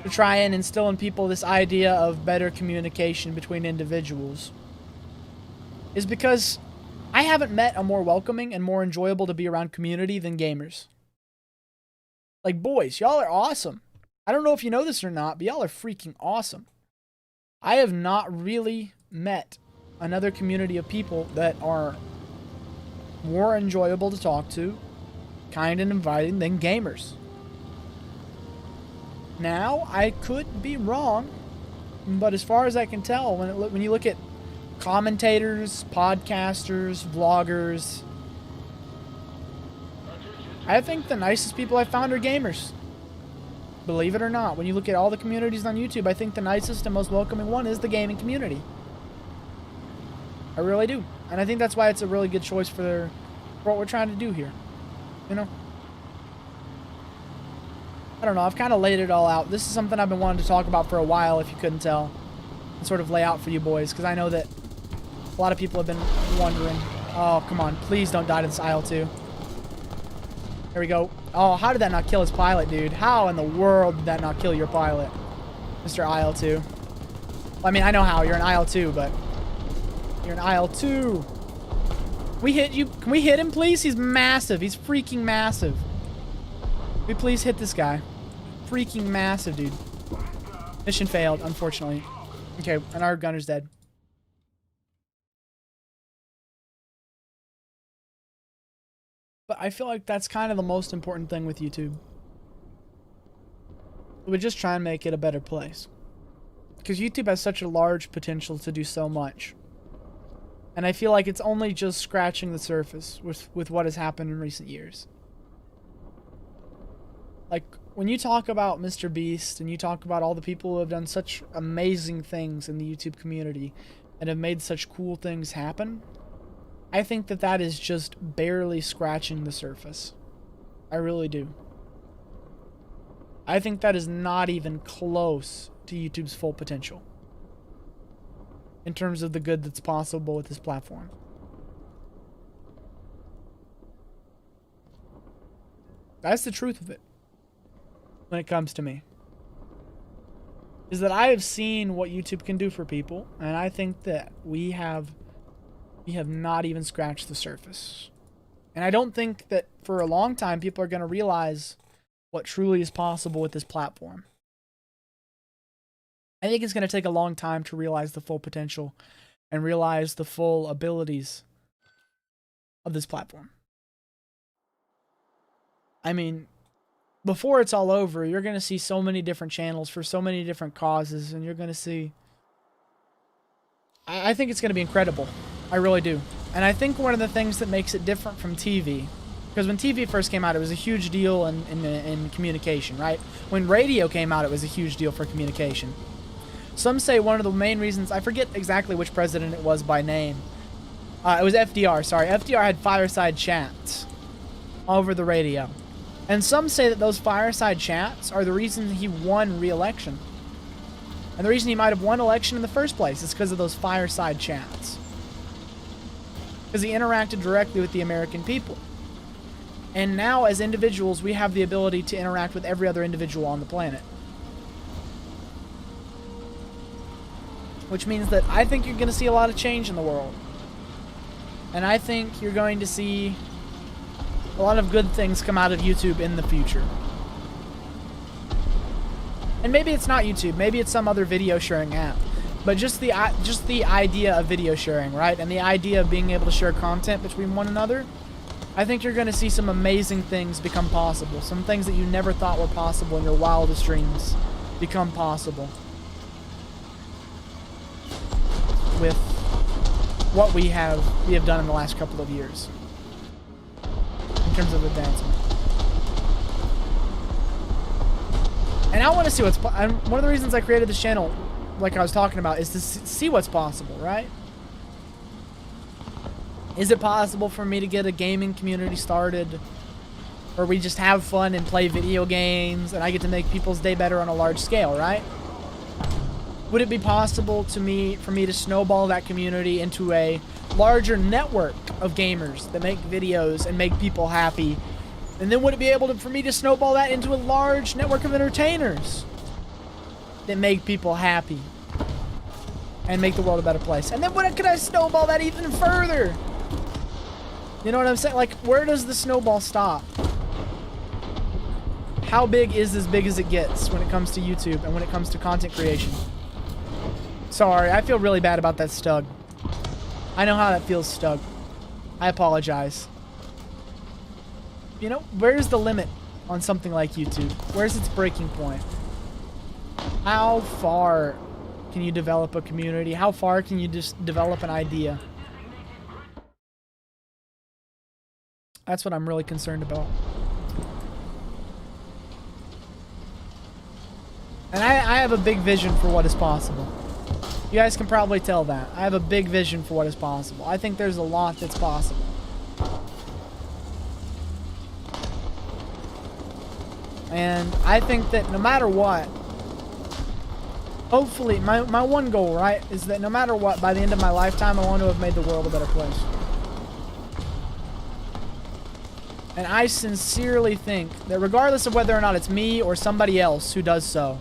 to try and instill in people this idea of better communication between individuals is because I haven't met a more welcoming and more enjoyable to be around community than gamers. Like, boys, y'all are awesome. I don't know if you know this or not, but y'all are freaking awesome. I have not really met another community of people that are more enjoyable to talk to, kind and inviting than gamers. Now, I could be wrong, but as far as I can tell, when you look at commentators, podcasters, vloggers, I think the nicest people I've found are gamers. Believe it or not, when you look at all the communities on YouTube, I think the nicest and most welcoming one is the gaming community. I really do. And I think that's why it's a really good choice for what we're trying to do here. You know? I don't know, I've kind of laid it all out. This is something I've been wanting to talk about for a while, if you couldn't tell. And sort of lay out for you boys, because I know that a lot of people have been wondering. Oh, come on, please don't die to this IL-2. There we go. Oh, how did that not kill his pilot, dude? How in the world did that not kill your pilot, Mr. IL-2? Well, I mean, I know how. You're an IL-2, but... You're an IL-2. We hit you. Can we hit him, please? He's massive. He's freaking massive. Can we please hit this guy? Freaking massive, dude. Mission failed, unfortunately. Okay, and our gunner's dead. But I feel like that's kind of the most important thing with YouTube. We would just try and make it a better place. Because YouTube has such a large potential to do so much. And I feel like it's only just scratching the surface with what has happened in recent years. Like, when you talk about Mr. Beast and you talk about all the people who have done such amazing things in the YouTube community and have made such cool things happen, I think that that is just barely scratching the surface. I really do. I think that is not even close to YouTube's full potential in terms of the good that's possible with this platform. That's the truth of it when it comes to me. Is that I have seen what YouTube can do for people, and I think that we have not even scratched the surface. And I don't think that for a long time people are going to realize what truly is possible with this platform. I think it's going to take a long time to realize the full potential and realize the full abilities of this platform. I mean, before it's all over, you're going to see so many different channels for so many different causes, and you're going to see... I think it's going to be incredible. I really do. And I think one of the things that makes it different from TV, because when TV first came out, it was a huge deal in communication, right? When radio came out, it was a huge deal for communication. Some say one of the main reasons, I forget exactly which president it was by name. It was FDR, sorry. FDR had fireside chats over the radio. And some say that those fireside chats are the reason he won re-election. And the reason he might have won election in the first place is because of those fireside chats. Because he interacted directly with the American people. And now, as individuals, we have the ability to interact with every other individual on the planet. Which means that I think you're going to see a lot of change in the world. And I think you're going to see a lot of good things come out of YouTube in the future. And maybe it's not YouTube, maybe it's some other video sharing app. But just the idea of video sharing, right? And the idea of being able to share content between one another, I think you're going to see some amazing things become possible. Some things that you never thought were possible in your wildest dreams become possible. With what we have done in the last couple of years in terms of advancement. And I want to see what's... one of the reasons I created this channel, like I was talking about, is to see what's possible, right? Is it possible for me to get a gaming community started where we just have fun and play video games and I get to make people's day better on a large scale, right? would it be possible for me to snowball that community into a larger network of gamers that make videos and make people happy? And then would it be able for me to snowball that into a large network of entertainers that make people happy and make the world a better place? And then could I snowball that even further? You know what I'm saying? Like, where does the snowball stop? How big is as big as it gets when it comes to YouTube and when it comes to content creation? Sorry, I feel really bad about that, Stug. I know how that feels, Stug. I apologize. You know, where's the limit on something like YouTube? Where's its breaking point? How far can you develop a community? How far can you just develop an idea? That's what I'm really concerned about. And I have a big vision for what is possible. You guys can probably tell that. I have a big vision for what is possible. I think there's a lot that's possible. And I think that no matter what, hopefully, my one goal, right, is that no matter what, by the end of my lifetime, I want to have made the world a better place. And I sincerely think that regardless of whether or not it's me or somebody else who does so,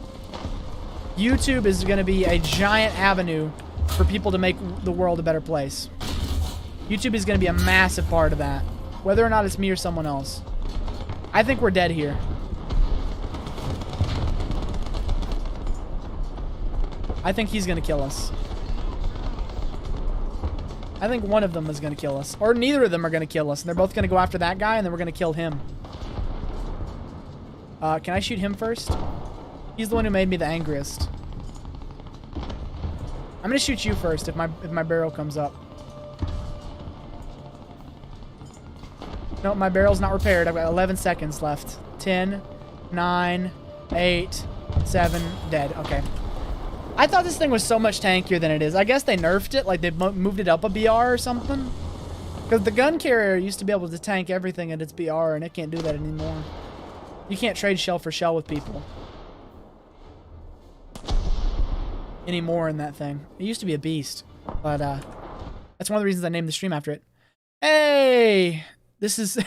YouTube is going to be a giant avenue for people to make the world a better place. YouTube is going to be a massive part of that, whether or not it's me or someone else. I think we're dead here. I think he's going to kill us. I think one of them is going to kill us. Or neither of them are going to kill us. And they're both going to go after that guy, and then we're going to kill him. Can I shoot him first? He's the one who made me the angriest. I'm going to shoot you first if my barrel comes up. No, my barrel's not repaired. I've got 11 seconds left. 10, 9, 8, 7, dead. Okay. I thought this thing was so much tankier than it is. I guess they nerfed it, like they moved it up a BR or something. Because the gun carrier used to be able to tank everything at its BR, and it can't do that anymore. You can't trade shell for shell with people anymore in that thing. It used to be a beast, but that's one of the reasons I named the stream after it. Hey, this is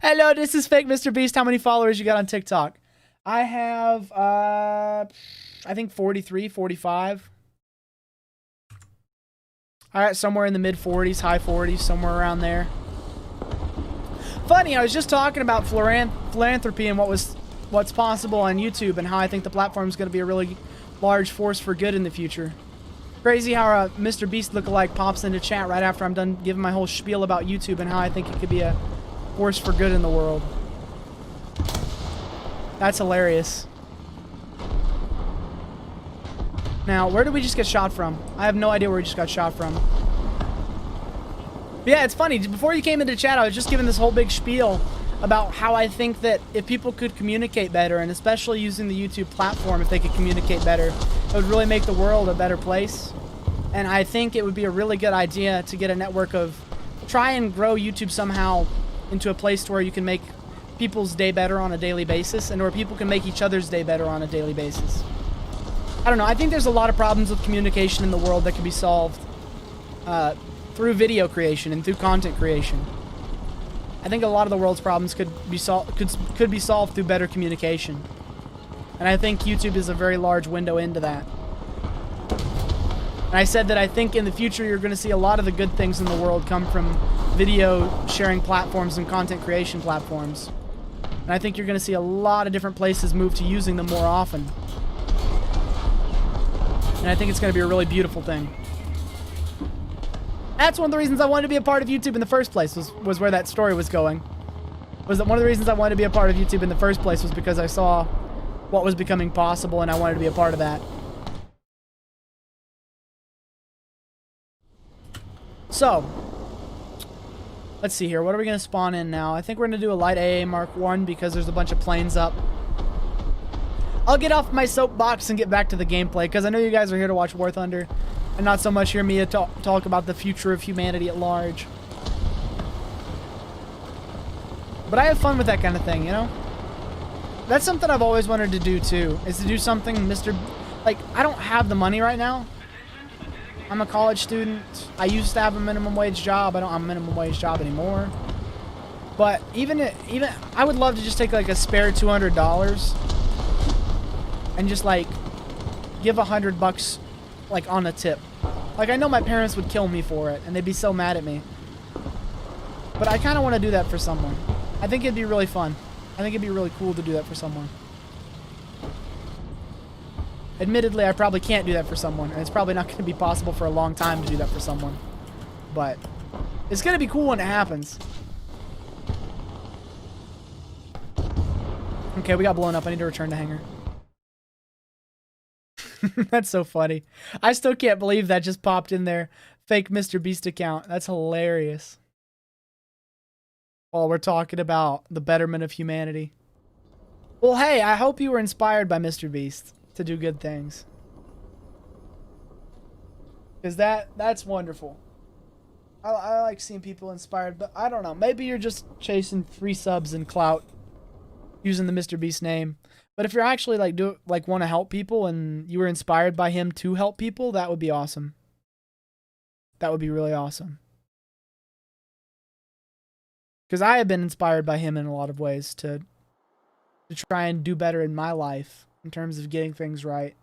hello, this is Fake Mr. Beast. How many followers you got on TikTok? I have I think 43, 45. All right, somewhere in the mid 40s, high 40s, somewhere around there. Funny, I was just talking about philanthropy and what's possible on YouTube and how I think the platform is going to be a really large force for good in the future. Crazy how a Mr. Beast lookalike pops into chat right after I'm done giving my whole spiel about YouTube and how I think it could be a force for good in the world. That's hilarious. Now, where did we just get shot from? I have no idea where we just got shot from. But yeah, it's funny. Before you came into chat, I was just giving this whole big spiel about how I think that if people could communicate better, and especially using the YouTube platform, if they could communicate better, it would really make the world a better place. And I think it would be a really good idea to get a network of... Try and grow YouTube somehow into a place to where you can make people's day better on a daily basis, and where people can make each other's day better on a daily basis. I don't know. I think there's a lot of problems with communication in the world that can be solved through video creation and through content creation. I think a lot of the world's problems could be solved through better communication. And I think YouTube is a very large window into that. And I said that I think in the future you're going to see a lot of the good things in the world come from video sharing platforms and content creation platforms. And I think you're going to see a lot of different places move to using them more often. And I think it's going to be a really beautiful thing. That's one of the reasons I wanted to be a part of YouTube in the first place, was where that story was going. Was that one of the reasons I wanted to be a part of YouTube in the first place was because I saw what was becoming possible and I wanted to be a part of that. So, let's see here. What are we going to spawn in now? I think we're going to do a light AA Mark 1 because there's a bunch of planes up. I'll get off my soapbox and get back to the gameplay because I know you guys are here to watch War Thunder and not so much hear me talk about the future of humanity at large. But I have fun with that kind of thing, you know? That's something I've always wanted to do too, is to do something Mr. like, I don't have the money right now. I'm a college student. I used to have a minimum wage job. I don't have a minimum wage job anymore. But even I would love to just take like a spare $200 and just like give $100 like on a tip. Like, I know my parents would kill me for it and they'd be so mad at me. But I kind of want to do that for someone. I think it'd be really fun. I think it'd be really cool to do that for someone. Admittedly, I probably can't do that for someone, and it's probably not going to be possible for a long time to do that for someone. But it's going to be cool when it happens. Okay, we got blown up. I need to return to hangar. That's so funny. I still can't believe that just popped in there. Fake Mr. Beast account. That's hilarious. While we're talking about the betterment of humanity. Well, hey, I hope you were inspired by Mr. Beast to do good things. Because that's wonderful. I like seeing people inspired, but I don't know. Maybe you're just chasing free subs and clout using the Mr. Beast name. But if you're actually like want to help people and you were inspired by him to help people, that would be awesome. That would be really awesome. Because I have been inspired by him in a lot of ways to try and do better in my life in terms of getting things right.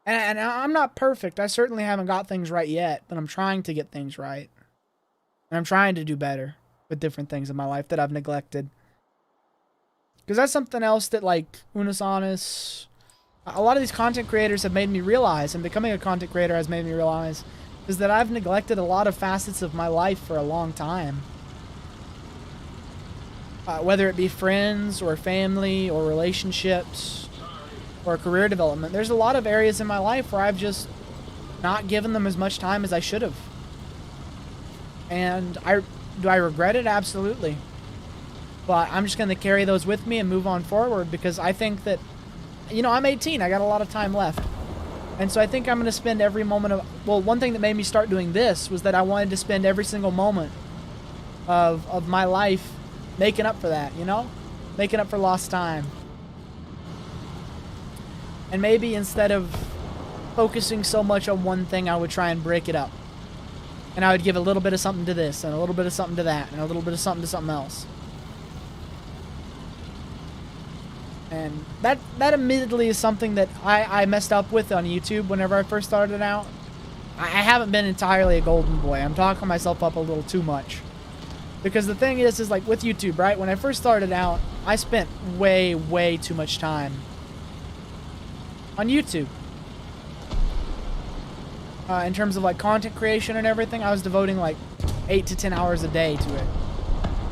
And I'm not perfect. I certainly haven't got things right yet, but I'm trying to get things right. And I'm trying to do better with different things in my life that I've neglected. Because that's something else that, like, Unisonus, a lot of these content creators have made me realize, and becoming a content creator has made me realize, is that I've neglected a lot of facets of my life for a long time. Whether it be friends or family or relationships or career development. There's a lot of areas in my life where I've just not given them as much time as I should have. And do I regret it? Absolutely. But I'm just going to carry those with me and move on forward because I think that, you know, I'm 18. I got a lot of time left. And so I think I'm going to spend every moment of... Well, one thing that made me start doing this was that I wanted to spend every single moment of my life making up for that, you know? Making up for lost time. And maybe instead of focusing so much on one thing, I would try and break it up. And I would give a little bit of something to this, and a little bit of something to that, and a little bit of something to something else. And that admittedly is something that I messed up with on YouTube whenever I first started out. I haven't been entirely a golden boy. I'm talking myself up a little too much. Because the thing is like with YouTube, right? When I first started out, I spent way, way too much time on YouTube. In terms of like content creation and everything, I was devoting like 8 to 10 hours a day to it.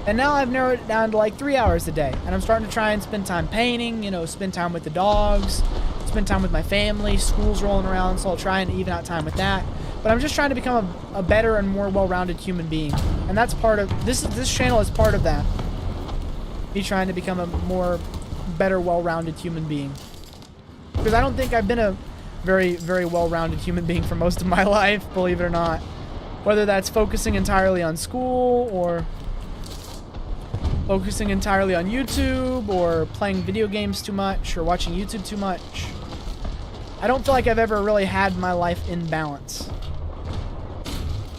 And now I've narrowed it down to like 3 hours a day. And I'm starting to try and spend time painting, you know, spend time with the dogs, spend time with my family, school's rolling around, so I'll try and even out time with that. But I'm just trying to become a better and more well-rounded human being. And that's part of, this channel is part of that. Me trying to become a more, better, well-rounded human being. Because I don't think I've been a very, very well-rounded human being for most of my life, believe it or not. Whether that's focusing entirely on school, or focusing entirely on YouTube, or playing video games too much, or watching YouTube too much. I don't feel like I've ever really had my life in balance.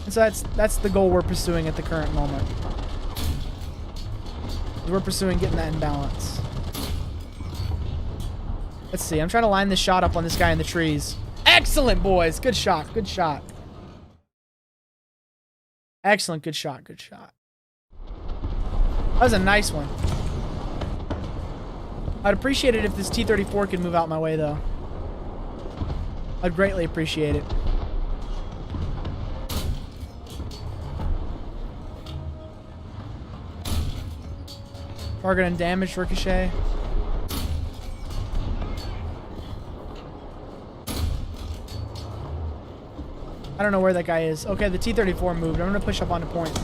And so that's the goal we're pursuing at the current moment. We're pursuing getting that in balance. Let's see, I'm trying to line this shot up on this guy in the trees. Excellent, boys! Good shot, good shot. Excellent, good shot, good shot. That was a nice one. I'd appreciate it if this T-34 could move out my way, though. I'd greatly appreciate it. Target and damage ricochet. I don't know where that guy is. Okay, the T-34 moved. I'm gonna push up on the point.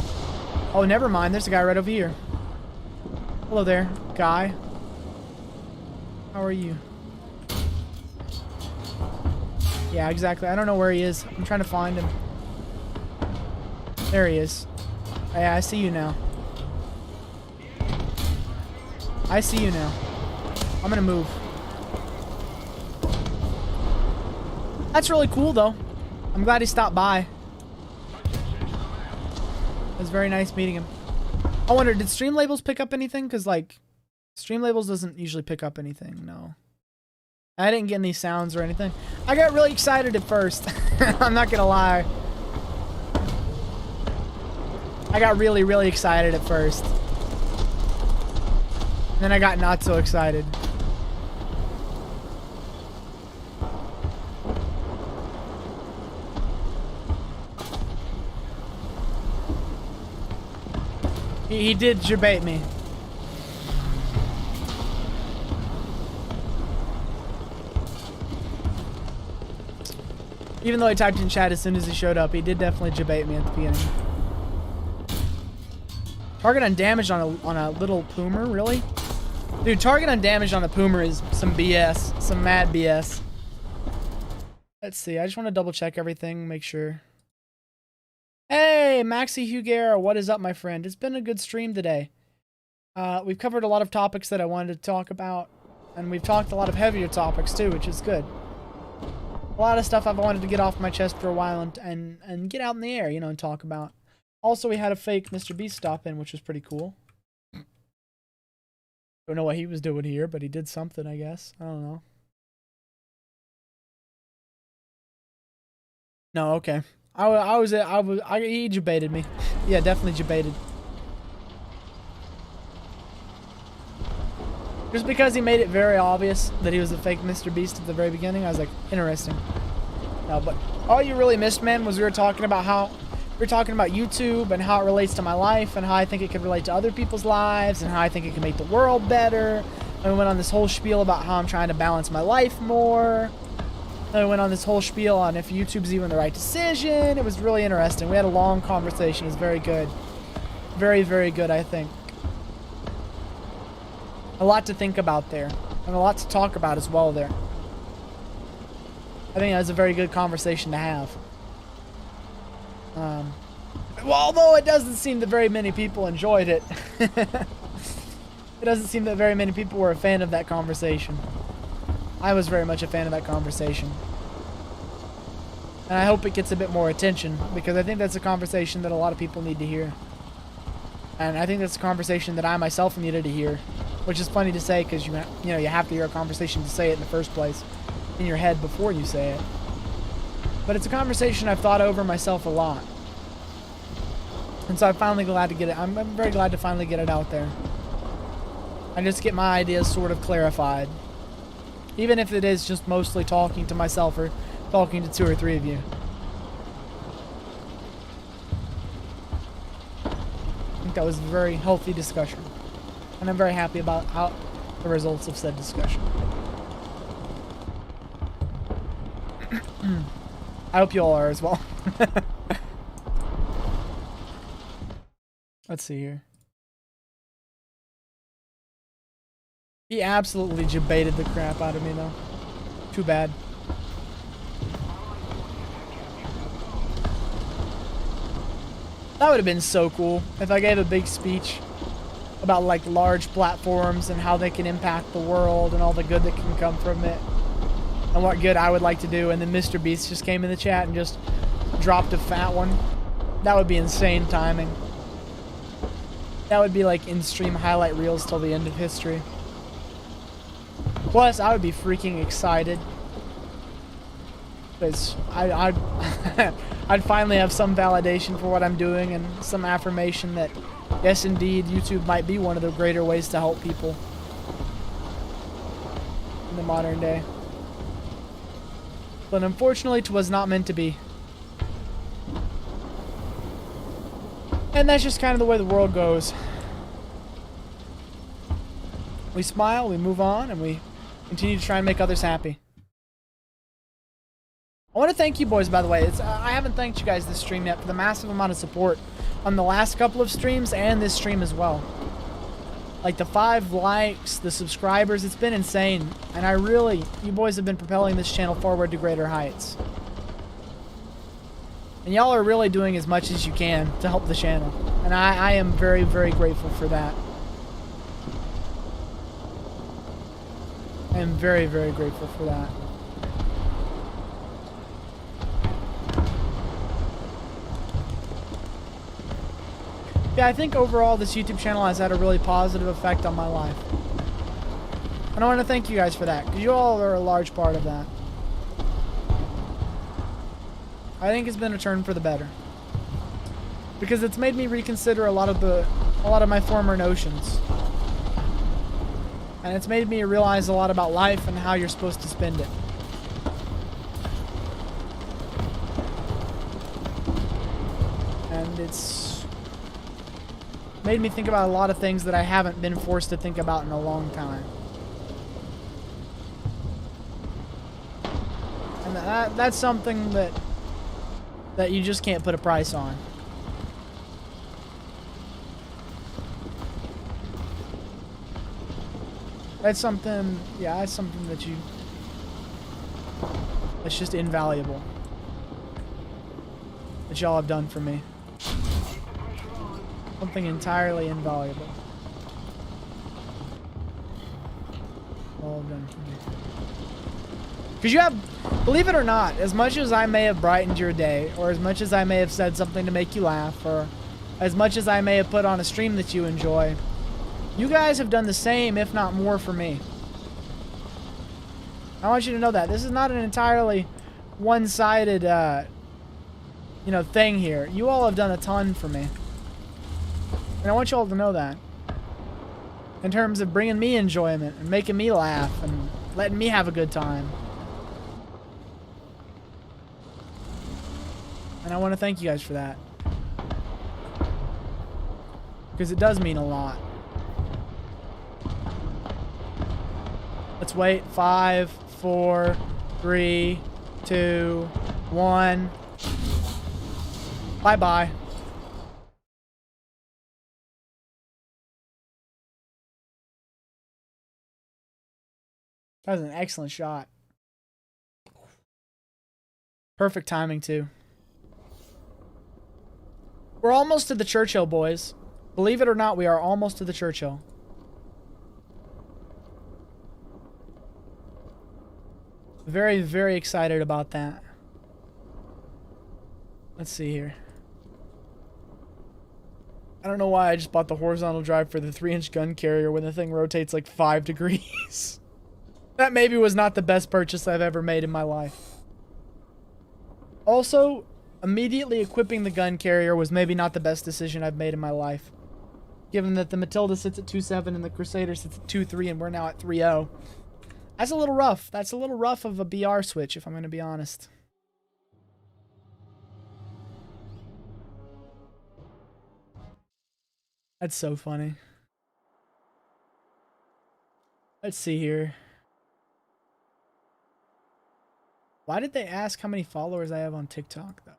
Oh, never mind. There's a guy right over here. Hello there, guy. How are you? Yeah, exactly. I don't know where he is. I'm trying to find him. There he is. Yeah, I see you now. I see you now. I'm gonna move. That's really cool, though. I'm glad he stopped by. It was very nice meeting him. I wonder, did Stream Labels pick up anything? Because, like, Stream Labels doesn't usually pick up anything, no. I didn't get any sounds or anything. I got really excited at first. I'm not gonna lie. I got really, really excited at first. And then I got not so excited. He did debate me. Even though I typed in chat as soon as he showed up, he did definitely debate me at the beginning. Target undamaged on a little Poomer, really? Dude, target undamaged on a Poomer is some BS. Some mad BS. Let's see, I just want to double check everything, make sure. Hey, Maxi Hugera, what is up, my friend? It's been a good stream today. We've covered a lot of topics that I wanted to talk about, and we've talked a lot of heavier topics too, which is good. A lot of stuff I've wanted to get off my chest for a while and get out in the air, you know, and talk about. Also, we had a fake Mr. Beast stop in, which was pretty cool. Don't know what he was doing here, but he did something, I guess. I don't know. No, okay. He debated me. Yeah, definitely debated. Just because he made it very obvious that he was a fake Mr. Beast at the very beginning, I was like, interesting. No, but all you really missed, man, was we were talking about YouTube and how it relates to my life and how I think it could relate to other people's lives and how I think it can make the world better. And we went on this whole spiel about how I'm trying to balance my life more. Then we went on this whole spiel on if YouTube's even the right decision. It was really interesting. We had a long conversation. It was very good. Very, very good, I think. A lot to think about there. And a lot to talk about as well there. I think that was a very good conversation to have. Well, although it doesn't seem that very many people enjoyed it. It doesn't seem that very many people were a fan of that conversation. I was very much a fan of that conversation. And I hope it gets a bit more attention, because I think that's a conversation that a lot of people need to hear. And I think that's a conversation that I myself needed to hear. Which is funny to say, because you have to hear a conversation to say it in the first place. In your head before you say it. But it's a conversation I've thought over myself a lot. And so I'm finally glad to get it. I'm very glad to finally get it out there. And just get my ideas sort of clarified. Even if it is just mostly talking to myself or talking to 2 or 3 of you. I think that was a very healthy discussion. And I'm very happy about how the results of said discussion. I hope you all are as well. Let's see here. He absolutely debated the crap out of me, though. Too bad. That would have been so cool if I gave a big speech about, like, large platforms and how they can impact the world and all the good that can come from it. And what good I would like to do, and then Mr. Beast just came in the chat and just dropped a fat one. That would be insane timing. That would be like in-stream highlight reels till the end of history. Plus, I would be freaking excited. Because I'd finally have some validation for what I'm doing and some affirmation that, yes, indeed, YouTube might be one of the greater ways to help people in the modern day. But unfortunately, it was not meant to be. And that's just kind of the way the world goes. We smile, we move on, and we continue to try and make others happy. I want to thank you boys, by the way. I haven't thanked you guys this stream yet for the massive amount of support on the last couple of streams and this stream as well. Like the 5 likes, the subscribers, it's been insane. And you boys have been propelling this channel forward to greater heights. And y'all are really doing as much as you can to help the channel. And I am very, very grateful for that. I am very, very grateful for that. Yeah, I think overall this YouTube channel has had a really positive effect on my life. And I want to thank you guys for that, because you all are a large part of that. I think it's been a turn for the better. Because it's made me reconsider a lot of my former notions. And it's made me realize a lot about life and how you're supposed to spend it. And it's made me think about a lot of things that I haven't been forced to think about in a long time. And that's something that you just can't put a price on. That's something, yeah, that's something that's just invaluable. That y'all have done for me. Something entirely invaluable. All done for me. Because you have, believe it or not, as much as I may have brightened your day, or as much as I may have said something to make you laugh, or as much as I may have put on a stream that you enjoy, you guys have done the same, if not more, for me. I want you to know that. This is not an entirely one-sided, you know, thing here. You all have done a ton for me. And I want you all to know that. In terms of bringing me enjoyment, and making me laugh, and letting me have a good time. And I want to thank you guys for that. Because it does mean a lot. Let's wait. 5, 4, 3, 2, 1. Bye-bye. That was an excellent shot. Perfect timing, too. We're almost to the Churchill, boys. Believe it or not, we are almost to the Churchill. Very, very excited about that. Let's see here. I don't know why I just bought the horizontal drive for the 3-inch gun carrier when the thing rotates like 5 degrees. That maybe was not the best purchase I've ever made in my life. Also, immediately equipping the gun carrier was maybe not the best decision I've made in my life. Given that the Matilda sits at 2.7 and the Crusader sits at 2.3 and we're now at 3.0. That's a little rough. That's a little rough of a BR switch, if I'm going to be honest. That's so funny. Let's see here. Why did they ask how many followers I have on TikTok, though?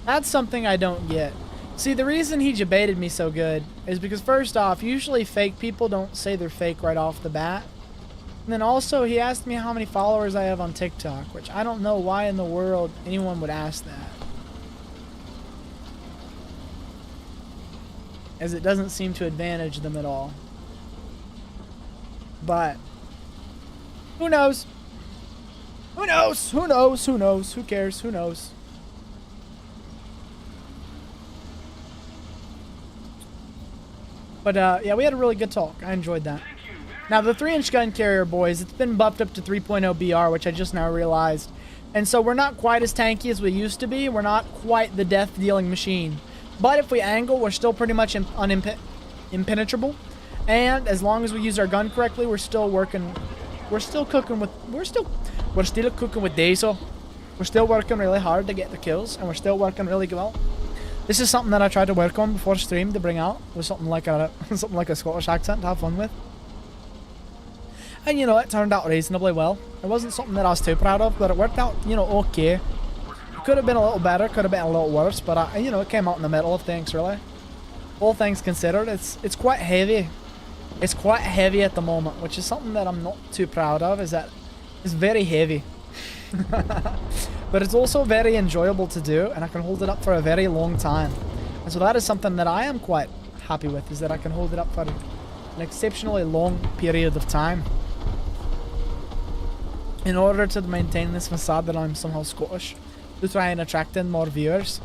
That's something I don't get. See, the reason he debated me so good is because, first off, usually fake people don't say they're fake right off the bat. And then also, he asked me how many followers I have on TikTok, which I don't know why in the world anyone would ask that. As it doesn't seem to advantage them at all. But, who knows? Who knows? Who knows? Who knows? Who cares? Who knows? But, yeah, we had a really good talk. I enjoyed that. Now, the 3-inch gun carrier, boys, it's been buffed up to 3.0 BR, which I just now realized. And so we're not quite as tanky as we used to be. We're not quite the death-dealing machine. But if we angle, we're still pretty much impenetrable. And as long as we use our gun correctly, we're still working. We're still cooking with diesel. We're still working really hard to get the kills, and we're still working really well. This is something that I tried to work on before stream to bring out with something like a Scottish accent to have fun with. And you know, it turned out reasonably well. It wasn't something that I was too proud of, but it worked out, you know, okay. It could have been a little better, could have been a little worse, but you know, it came out in the middle of things, really. All things considered, it's quite heavy. It's quite heavy at the moment, which is something that I'm not too proud of, is that it's very heavy. But it's also very enjoyable to do, and I can hold it up for a very long time. And so that is something that I am quite happy with, is that I can hold it up for an exceptionally long period of time. in order to maintain this facade that I'm somehow Scottish, to try and attract in more viewers.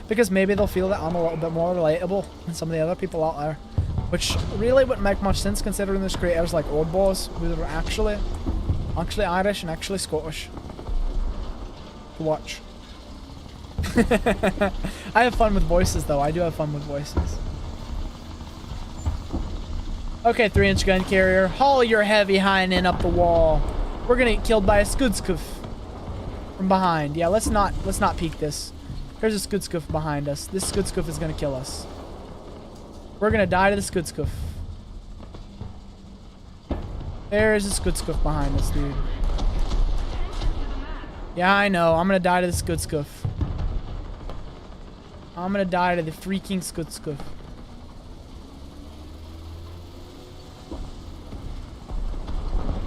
Because maybe they'll feel that I'm a little bit more relatable than some of the other people out there. Which really wouldn't make much sense considering there's creators like Old Boss who are actually Irish and actually Scottish. To watch. I have fun with voices though. I do have fun with voices. Okay, 3-inch gun carrier. Haul your heavy hind end up the wall. We're gonna get killed by a Skudskuf from behind. Yeah, let's not peek this. There's a Skudskuf behind us. This Skudskuf is gonna kill us. We're gonna die to the Skudskuf. There's a Skudskuf behind us, dude. Yeah, I know. I'm gonna die to the Skudskuf. I'm gonna die to the freaking Skudskuf.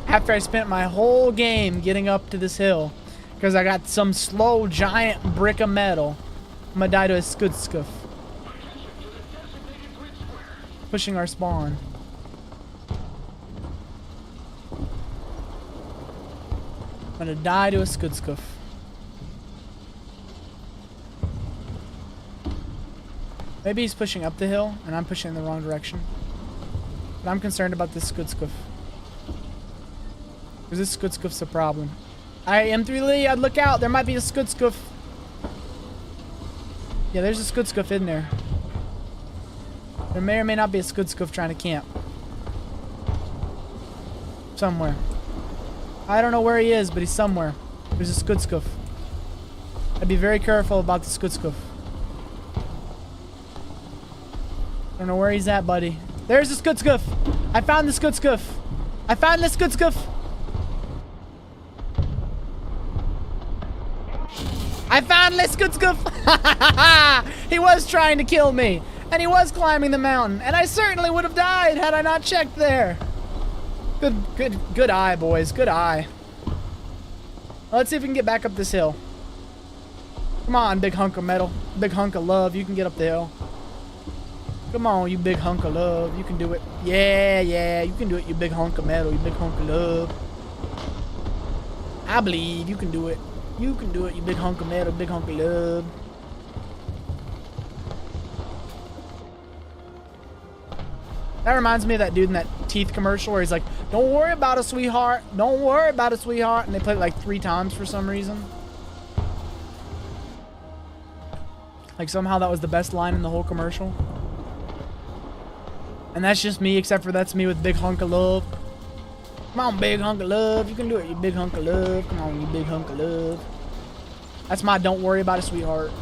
After I spent my whole game getting up to this hill, because I got some slow giant brick of metal, I'm gonna die to a Skudskuf. Pushing our spawn. I'm gonna die to a Skudskuf. Maybe he's pushing up the hill and I'm pushing in the wrong direction. But I'm concerned about this Skudskuf. Because this Skudskuf's a problem. Alright, M3 Lee, I'd look out. There might be a Skudskuf. Yeah, there's a Skudskuf in there. There may or may not be a Skudskuf trying to camp. Somewhere. I don't know where he is, but he's somewhere. There's a Skudskuf. I'd be very careful about the Skudskuf. I don't know where he's at, buddy. There's the Skudskuf! I found the Skudskuf! I found the Skudskuf! I found the Skudskuf! He was trying to kill me. And he was climbing the mountain. And I certainly would have died had I not checked there. Good eye, boys. Good eye. Let's see if we can get back up this hill. Come on, big hunk of metal. Big hunk of love. You can get up the hill. Come on, you big hunk of love. You can do it. Yeah, yeah. You can do it, you big hunk of metal. You big hunk of love. I believe you can do it. You can do it, you big hunk of metal. Big hunk of love. That reminds me of that dude in that teeth commercial where he's like, "Don't worry about it, sweetheart. Don't worry about it, sweetheart." And they played it like 3 times for some reason. Like somehow that was the best line in the whole commercial. And that's just me, except for that's me with big hunk of love. Come on, big hunk of love. You can do it, you big hunk of love. Come on, you big hunk of love. That's my don't worry about it, sweetheart.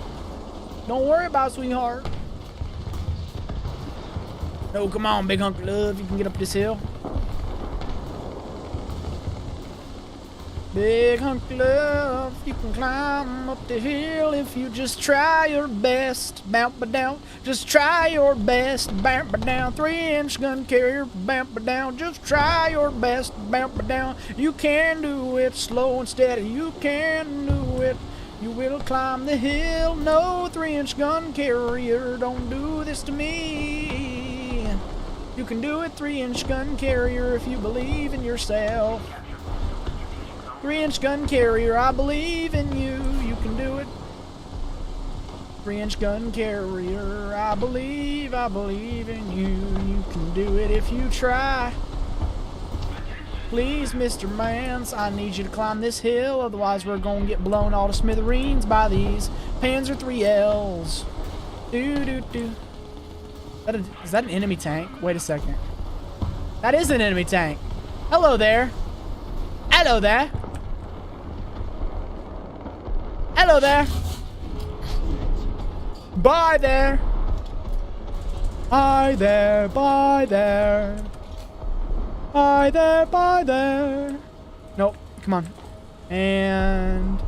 Don't worry about it, sweetheart. No, come on, big hunk of love. You can get up this hill. Big hunk of love. You can climb up the hill if you just try your best. Bampa down. Just try your best. Bampa down. 3-inch gun carrier. Bampa down. Just try your best. Bampa down. You can do it. Slow and steady. You can do it. You will climb the hill. No 3-inch gun carrier. Don't do this to me. You can do it, 3-inch gun carrier, if you believe in yourself. 3-inch gun carrier, I believe in you. You can do it. 3-inch gun carrier, I believe in you. You can do it if you try. Please, Mr. Mance, I need you to climb this hill, otherwise we're gonna get blown all to smithereens by these Panzer 3Ls. Do. Is that an enemy tank? Wait a second. That is an enemy tank. Hello there. Hello there. Hello there. Bye there. Bye there. Bye there. Bye there. Bye there. Nope. Come on. And...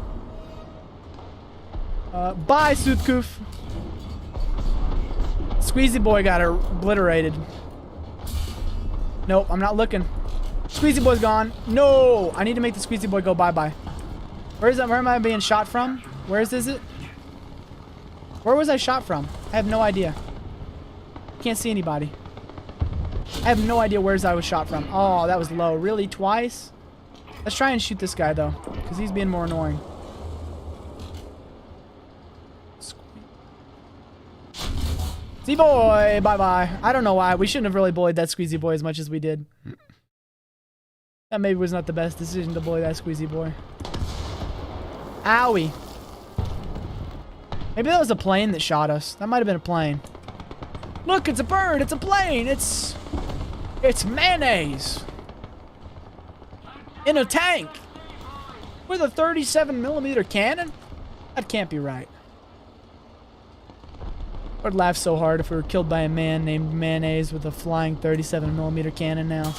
bye, Sutkuf. Squeezy boy got obliterated. Nope, I'm not looking. Squeezy boy's gone. No! I need to make the squeezy boy go bye-bye. Where is that? Where am I being shot from? Where is it? Where was I shot from? I have no idea. Can't see anybody. I have no idea where I was shot from. Oh, that was low. Really? Twice? Let's try and shoot this guy, though, because he's being more annoying. Z-boy, bye-bye. I don't know why. We shouldn't have really bullied that squeezy boy as much as we did. That maybe was not the best decision to bully that squeezy boy. Owie. Maybe that was a plane that shot us. That might have been a plane. Look, it's a bird. It's a plane. It's mayonnaise. In a tank. With a 37mm cannon? That can't be right. I'd laugh so hard if we were killed by a man named Mayonnaise with a flying 37mm cannon now.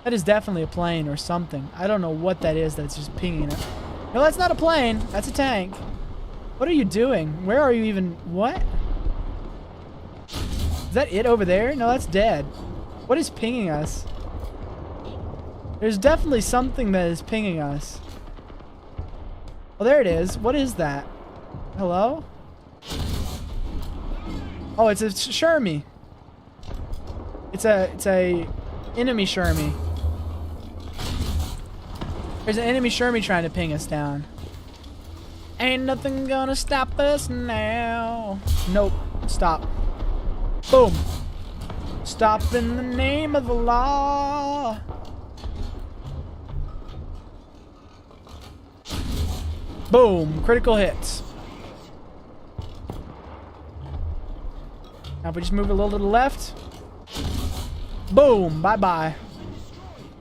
That is definitely a plane or something. I don't know what that is that's just pinging it. No, that's not a plane. That's a tank. What are you doing? Where are you even? What? Is that it over there? No, that's dead. What is pinging us? There's definitely something that is pinging us. Oh, there it is. What is that? Hello? Oh, it's a Shermie. It's a enemy Shermie. There's an enemy Shermie trying to ping us down. Ain't nothing gonna stop us now. Nope. Stop. Boom. Stop in the name of the law. Boom. Critical hits. Now if we just move a little to the left. Boom. Bye-bye.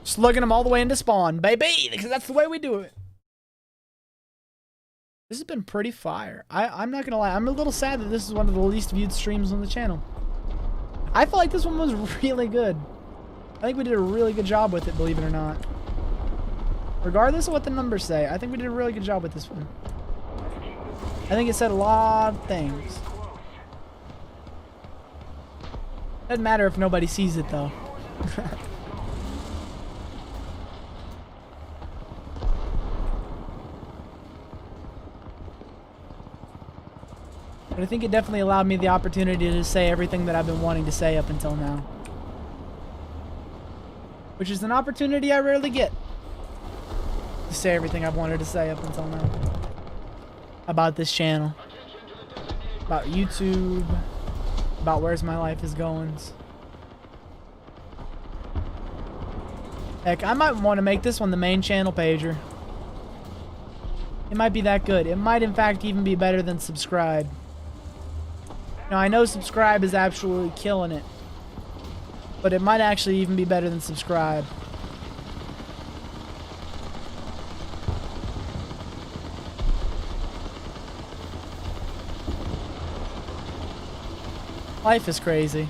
Slugging them all the way into spawn, baby! Because that's the way we do it. This has been pretty fire. I'm not gonna lie. I'm a little sad that this is one of the least viewed streams on the channel. I feel like this one was really good. I think we did a really good job with it, believe it or not. Regardless of what the numbers say, I think we did a really good job with this one. I think it said a lot of things. Doesn't matter if nobody sees it, though. But I think it definitely allowed me the opportunity to say everything that I've been wanting to say up until now. Which is an opportunity I rarely get. To say everything I've wanted to say up until now. About this channel. About YouTube. About where's my life is going. Heck, I might want to make this one the main channel pager. It might be that good. It might in fact even be better than subscribe. Now, I know subscribe is absolutely killing it. But it might actually even be better than subscribe. Life is crazy.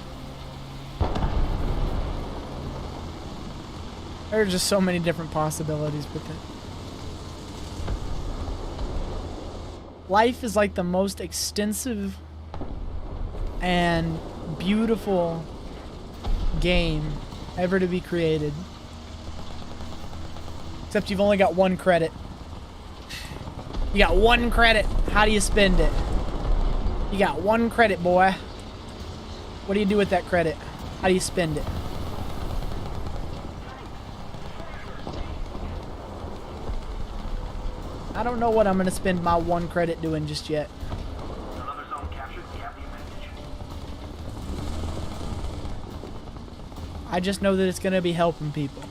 There are just so many different possibilities with it. Life is like the most extensive and beautiful game ever to be created. Except you've only got one credit. You got one credit. How do you spend it? You got one credit, boy. What do you do with that credit? How do you spend it? I don't know what I'm going to spend my one credit doing just yet. I just know that it's going to be helping people.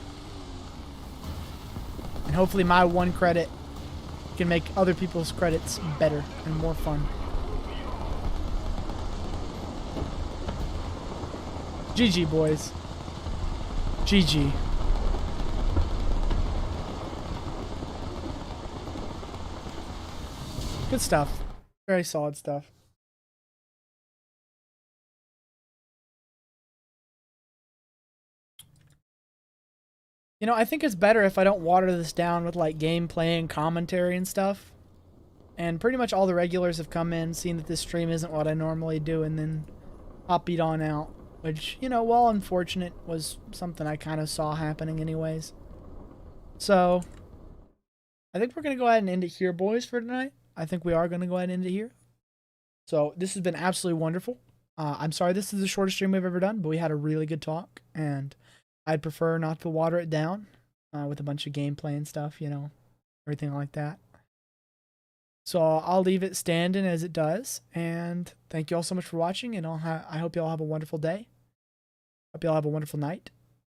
And hopefully my one credit can make other people's credits better and more fun. GG, boys. GG. Good stuff. Very solid stuff. You know, I think it's better if I don't water this down with like gameplay and commentary and stuff. And pretty much all the regulars have come in, seen that this stream isn't what I normally do, and then hoppied on out. Which, you know, while unfortunate, was something I kind of saw happening anyways. So, I think we're going to go ahead and end it here, boys, for tonight. I think we are going to go ahead and end it here. So, this has been absolutely wonderful. I'm sorry this is the shortest stream we've ever done, but we had a really good talk, and I'd prefer not to water it down. with a bunch of gameplay and stuff, you know, everything like that. So I'll leave it standing as it does. And thank you all so much for watching. And I hope you all have a wonderful day. Hope you all have a wonderful night.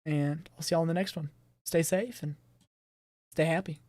And I'll see y'all in the next one. Stay safe and stay happy.